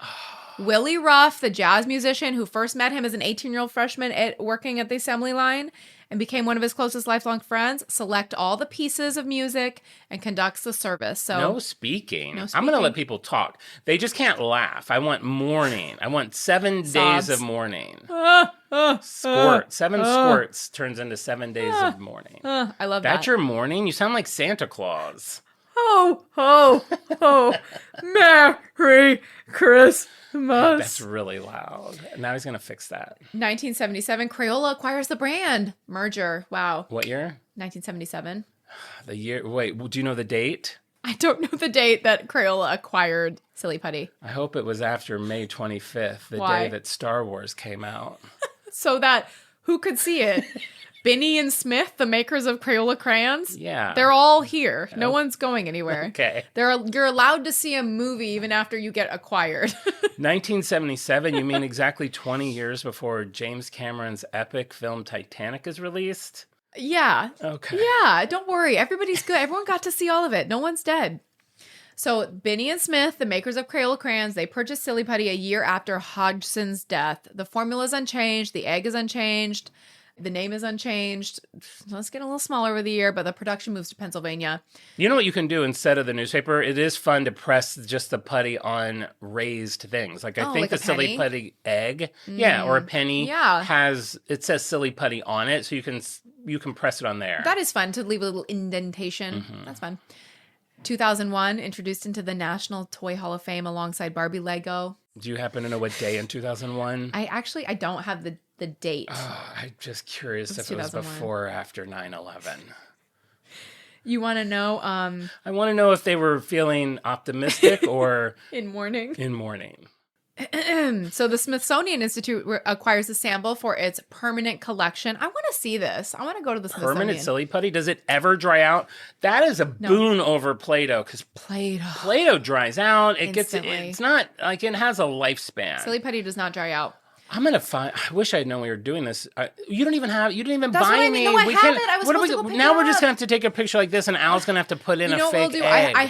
Willie Ruff, the jazz musician who first met him as an 18-year-old freshman working at the assembly line and became one of his closest lifelong friends, select all the pieces of music and conducts the service. So No speaking. I'm going to let people talk. They just can't laugh. I want mourning. I want 7 days of mourning. Squirt. 7 squirts turns into 7 days of mourning. I love that. That's your mourning? You sound like Santa Claus. Oh, Merry Christmas. That's really loud. Now he's going to fix that. 1977, Crayola acquires the brand. Merger. Wow. What year? 1977. The year. Wait, do you know the date? I don't know the date that Crayola acquired Silly Putty. I hope it was after May 25th, the Why? day that Star Wars came out. So that who could see it? Binney and Smith, the makers of Crayola crayons. Yeah. They're all here. No one's going anywhere. Okay. You're allowed to see a movie even after you get acquired. 1977, you mean exactly 20 years before James Cameron's epic film Titanic is released? Yeah. Okay. Yeah, don't worry. Everybody's good. Everyone got to see all of it. No one's dead. So Binney and Smith, the makers of Crayola crayons, they purchased Silly Putty a year after Hodgson's death. The formula is unchanged. The egg is unchanged. The name is unchanged. Let's get a little smaller over the year, but the production moves to Pennsylvania. You know what you can do instead of the newspaper? It is fun to press just the putty on raised things. Like I think like the a Silly penny? Putty egg, or a penny, Yeah. it says Silly Putty on it, so you can press it on there. That is fun to leave a little indentation. That's fun. 2001, introduced into the National Toy Hall of Fame alongside Barbie Lego. Do you happen to know what day in 2001? I don't have the date. I'm just curious It's if it was 2001. before or after 9/11. You want to know I want to know if they were feeling optimistic or in mourning? in mourning. So the Smithsonian Institute acquires the sample for its permanent collection. I want to see this. I want to go to the Smithsonian. Permanent Silly Putty? Does it ever dry out? That is a boon over Play-Doh because Play-Doh. Play-Doh dries out. Instantly. It's not like it has a lifespan. Silly Putty does not dry out. I'm gonna find. I wish I'd known we were doing this. You didn't even That's buy what I me. mean. No, I we have can't- it. I was what are supposed to go pick now it we're just up. gonna have to take a picture like this, and Al's gonna have to put in You a know what we'll fake do? egg. I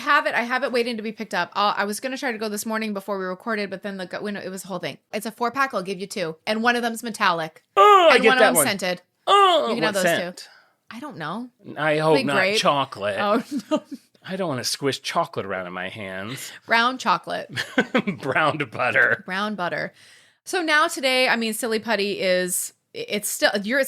have it waiting to be picked up. I was going to try to go this morning before we recorded, but then it was a whole thing. It's a 4-pack. I'll give you 2. And one of them's metallic. Oh, I and get one that of them's one. scented. Oh, You can have what those scent? 2. I don't know. I hope Big not grape. chocolate. Oh, no. I don't want to squish chocolate around in my hands. Brown chocolate. Browned butter. Brown butter. So now today, I mean, Silly Putty is... It's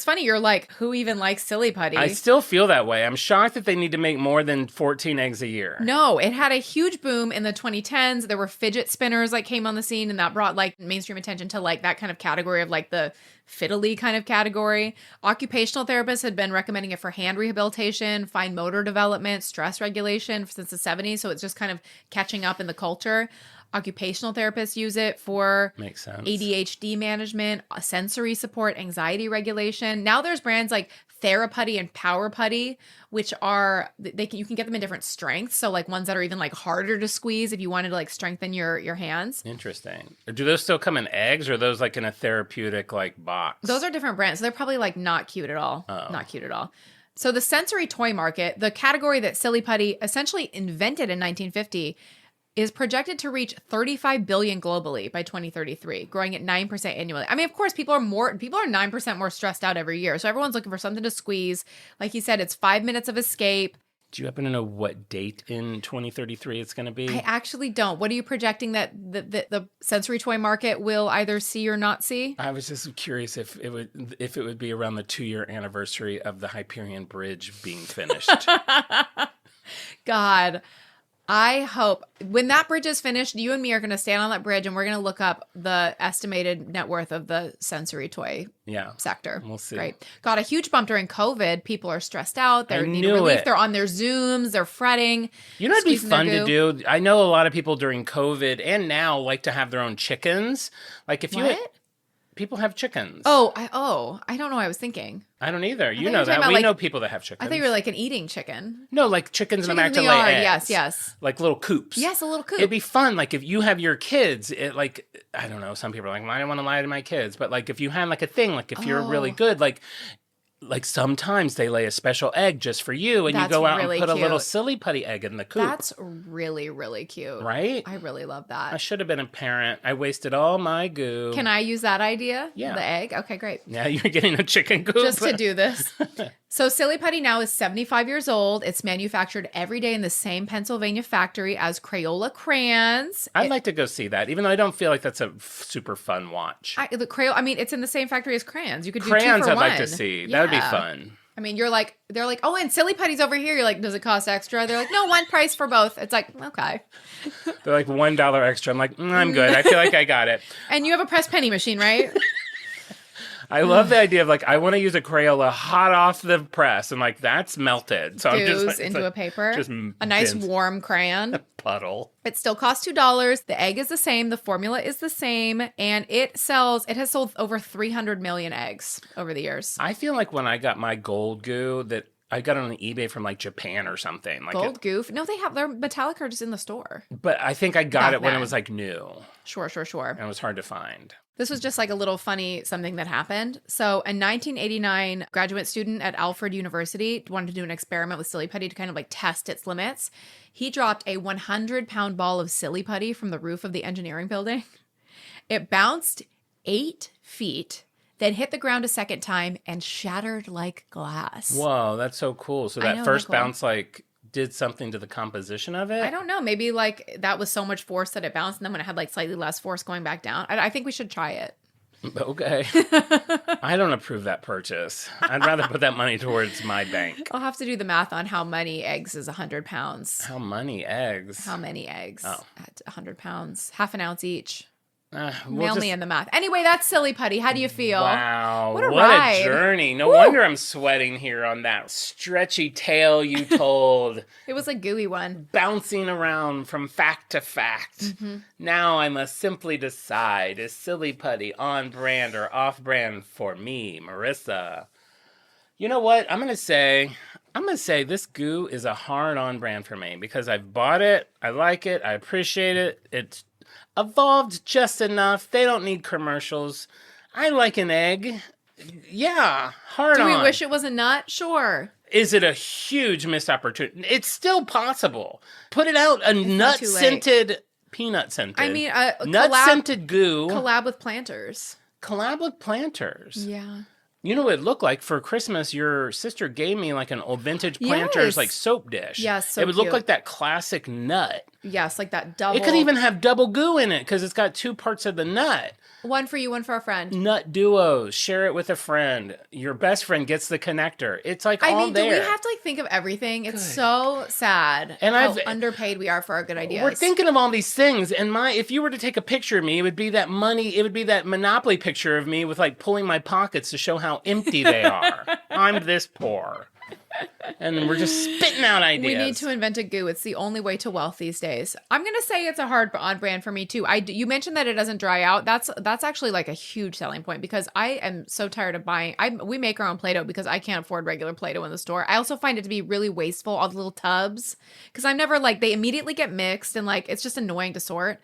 funny. You're like, who even likes Silly Putty? I still feel that way. I'm shocked that they need to make more than 14 eggs a year. No, it had a huge boom in the 2010s. There were fidget spinners like came on the scene, and that brought like mainstream attention to like that kind of category of like the fiddly kind of category. Occupational therapists had been recommending it for hand rehabilitation, fine motor development, stress regulation since the 70s. So it's just kind of catching up in the culture. Occupational therapists use it for Makes sense. ADHD management, sensory support, anxiety regulation. Now there's brands like Theraputty and Power Putty, which are you can get them in different strengths. So like ones that are even like harder to squeeze if you wanted to like strengthen your hands. Interesting. Do those still come in eggs, or are those like in a therapeutic like box? Those are different brands. So they're probably like not cute at all. Oh. Not cute at all. So the sensory toy market, the category that Silly Putty essentially invented in 1950, is projected to reach $35 billion globally by 2033, growing at 9% annually. I mean, of course, people are 9% more stressed out every year. So everyone's looking for something to squeeze. Like you said, it's 5 minutes of escape. Do you happen to know what date in 2033 it's going to be? I actually don't. What are you projecting that the sensory toy market will either see or not see? I was just curious if it would be around the 2-year anniversary of the Hyperion Bridge being finished. God, I hope when that bridge is finished, you and me are going to stand on that bridge and we're going to look up the estimated net worth of the sensory toy sector. We'll see. Right. Got a huge bump during COVID. People are stressed out. They need knew relief. it. They're on their Zooms. They're fretting. You know, it'd be squeezing their fun to goo. do. I know a lot of people during COVID and now like to have their own chickens. Like if What? people have chickens. I don't know what I was thinking. I don't either. thought You you know were talking that. about, We like- know people that have chickens. I thought you were like an eating chicken. No, like chickens in the back Chickens to in the lay yard. eggs. Yes. Like little coops. Yes, a little coop. It'd be fun. Like if you have your kids, I don't know. Some people are like, well, I don't want to lie to my kids. But like if you had like a thing, like if you're really good, like like sometimes they lay a special egg just for you, and That's you go out really and put a little cute. Silly Putty egg in the coop. That's really, really cute. Right? I really love I that. should have been a parent. I wasted all my goo. Can I use that idea? Yeah. The egg? Okay, great. Now you're getting a chicken coop. Just to do this. So Silly Putty now is 75 years old. It's manufactured every day in the same Pennsylvania factory as Crayola crayons. I'd like to go see that, even though I don't feel like that's a super fun watch. I mean, it's in the same factory as crayons. You could do Crayons 2 for I'd 1. like to see. That would be Yeah. fun. I mean, they're like, oh, and Silly Putty's over here. You're like, does it cost extra? They're like, no, one price for both. It's like, okay. They're like $1 extra. I'm like, I'm good. I feel like I got it. And you have a press penny machine, right? I love the idea of like, I want to use a Crayola hot off the press, and like that's melted. So I'm just Goes like, it's into like a paper. just A nice bins. warm crayon. Puddle. It still costs $2. The egg is the same. The formula is the same. And it has sold over 300 million eggs over the years. I feel like when I got my gold goo that I got it on eBay from like Japan or something. Like Gold goof. No, their metallic are just in the store. but I think I got Back it when it then. was like new Sure. and it was hard to find. This was just like a little funny something that happened. So, a 1989 graduate student at Alfred University wanted to do an experiment with Silly Putty to kind of like test its limits. He dropped a 100-pound ball of Silly Putty from the roof of the engineering building. It bounced 8 feet, then hit the ground a second time and shattered like glass. Whoa, that's so cool. So I that know, first Nicole. bounce like did something to the composition of it? I don't know. Maybe like that was so much force that it bounced, and then when it had like slightly less force going back down. I think we should try it. Okay. I don't approve that purchase. I'd rather put that money towards my bank. I'll have to do the math on how many eggs is 100 pounds. How many eggs? How many eggs Oh. at 100 pounds? Half an ounce each. We'll Mail me just- in the math. Anyway, that's Silly Putty. How do you feel? Wow. What a ride. journey. No Woo. wonder I'm sweating here on that stretchy tale you told, It was a gooey one. bouncing around from fact to fact. Mm-hmm. Now I must simply decide, is Silly Putty on brand or off brand for me, Marissa? You know what? I'm going to say this goo is a hard on brand for me because I've bought it. I like it. I appreciate it. It's evolved just enough. They don't need commercials. I like an egg. Yeah, hard Do on. we wish it was a nut? Sure. Is it a huge missed opportunity? It's still possible. Put it out a not nut too late. scented, peanut scented. I mean, nut scented goo. collab with planters. Collab with planters. Yeah. You know what it looked like for Christmas? Your sister gave me like an old vintage planters Yes. like soap dish. Yes, so it would look cute. like that classic nut. Yes, like that double. It could even have double goo in it because it's got 2 parts of the nut. One for you, one for a friend. Nut duos. Share it with a friend. Your best friend gets the connector. It's like I all mean, there. do we have to like think of everything? It's so sad And how I've- underpaid we are for our good ideas. We're thinking of all these things, and if you were to take a picture of me, it would be that Monopoly picture of me with like pulling my pockets to show how empty they are. I'm this poor. And we're just spitting out ideas. We need to invent a goo. It's the only way to wealth these days. I'm gonna say it's a hard on brand for me too. You mentioned that it doesn't dry out. That's actually like a huge selling point because I am so tired of buying. We make our own Play-Doh because I can't afford regular Play-Doh in the store. I also find it to be really wasteful, all the little tubs, because I'm never like they immediately get mixed and like it's just annoying to sort.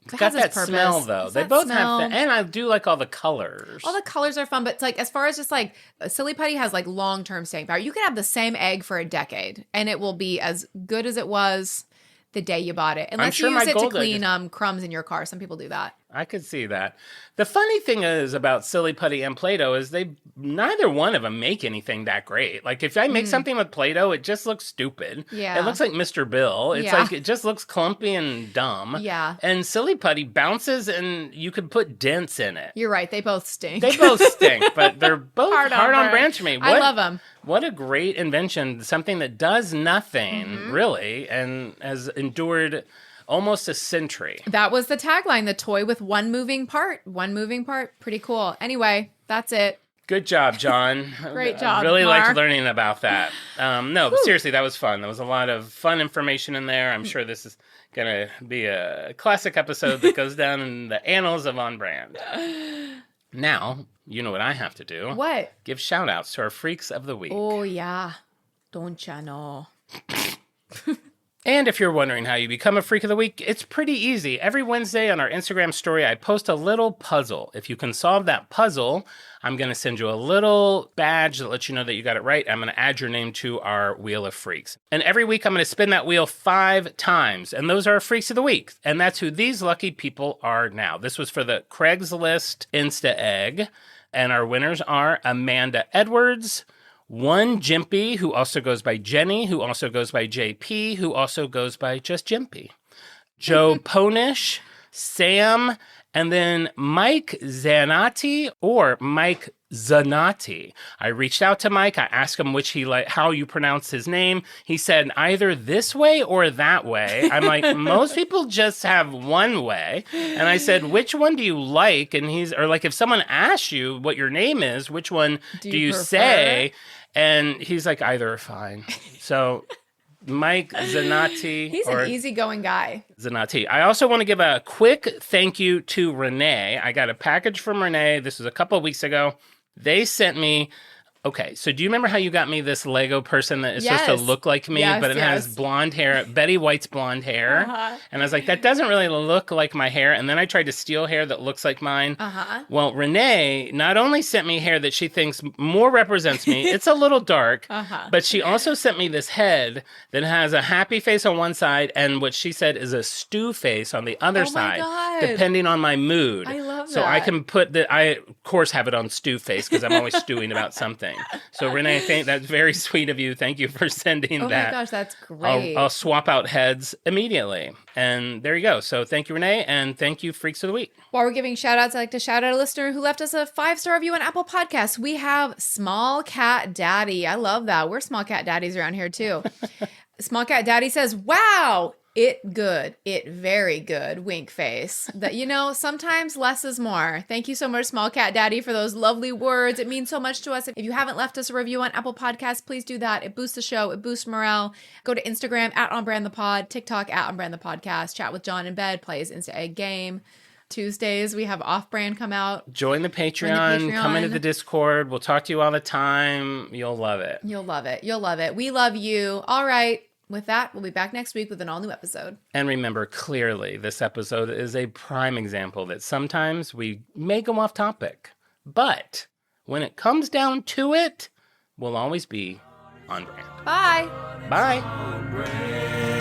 It got has its that purpose. smell though. It's They that both smell. have and I do like all the colors. All the colors are fun, but it's like as far as just like Silly Putty has like long-term staying power. You can have the same egg for a decade and it will be as good as it was the day you bought it. Unless sure you my use it to gold egg clean crumbs in your car. Some people do that. I could see that. The funny thing is about Silly Putty and Play-Doh is neither one of them make anything that great. Like if I make something with Play-Doh, it just looks stupid. Yeah. It looks like Mr. Bill. It's Yeah. like it just looks clumpy and dumb. Yeah. And Silly Putty bounces and you could put dents in it. You're right. They both stink. They both stink, but they're both hard on brand for me. I love them. What a great invention. Something that does nothing, Mm-hmm. really, and has endured almost a century. That was the tagline, the toy with one moving part. One moving part. Pretty cool. Anyway, that's it. Good job, John. Great job, I really Mar. liked learning about that. No, but seriously, that was fun. There was a lot of fun information in there. I'm sure this is going to be a classic episode that goes down in the annals of On Brand. Now, you know what I have to do. What? Give shout outs to our Freaks of the Week. Oh, yeah. Don't ya know? And if you're wondering how you become a Freak of the Week, it's pretty easy. Every Wednesday on our Instagram story, I post a little puzzle. If you can solve that puzzle, I'm going to send you a little badge that lets you know that you got it right. I'm going to add your name to our Wheel of Freaks. And every week, I'm going to spin that wheel 5 times. And those are Freaks of the Week. And that's who these lucky people are now. This was for the Craigslist Insta Egg. And our winners are Amanda Edwards, one Jimpy, who also goes by Jenny, who also goes by JP, who also goes by just Jimpy, Joe Ponish, Sam, and then Mike Zanatti or Mike Zanatti. I reached out to Mike. I asked him how you pronounce his name. He said either this way or that way. I'm like, most people just have one way. And I said, which one do you like? And if someone asks you what your name is, which one do you say? And he's like, either are fine. So Mike Zanatti. He's an easygoing guy. Zanatti. I also want to give a quick thank you to Renee. I got a package from Renee. This was a couple of weeks ago. They sent me... Okay, so do you remember how you got me this Lego person that is supposed to look like me, but it has blonde hair, Betty White's blonde hair? And I was like, that doesn't really look like my hair. And then I tried to steal hair that looks like mine. Well, Renee not only sent me hair that she thinks more represents me, it's a little dark, but she also sent me this head that has a happy face on one side and what she said is a stew face on the other side, depending on my mood. I love that. So I can I, of course, have it on stew face because I'm always stewing about something. So Renee, that's very sweet of you. Thank you for sending that. Oh my gosh, that's great. I'll swap out heads immediately. And there you go. So thank you, Renee, and thank you, Freaks of the Week. While we're giving shout outs, I'd like to shout out a listener who left us a 5-star review on Apple Podcasts. We have Small Cat Daddy. I love that. We're Small Cat Daddies around here too. Small Cat Daddy says, wow, it good. It very good. Wink face. That, sometimes less is more. Thank you so much, Small Cat Daddy, for those lovely words. It means so much to us. If you haven't left us a review on Apple Podcasts, please do that. It boosts the show. It boosts morale. Go to Instagram @OnBrandThePod, TikTok @OnBrandThePodcast, chat with Jon in bed, play his Insta Egg game. Tuesdays, we have Off-Brand come out. Join the Patreon. Come into the Discord. We'll talk to you all the time. You'll love it. You'll love it. You'll love it. We love you. All right. With that, we'll be back next week with an all-new episode. And remember, clearly, this episode is a prime example that sometimes we may go off topic. But when it comes down to it, we'll always be on brand. Bye. Bye.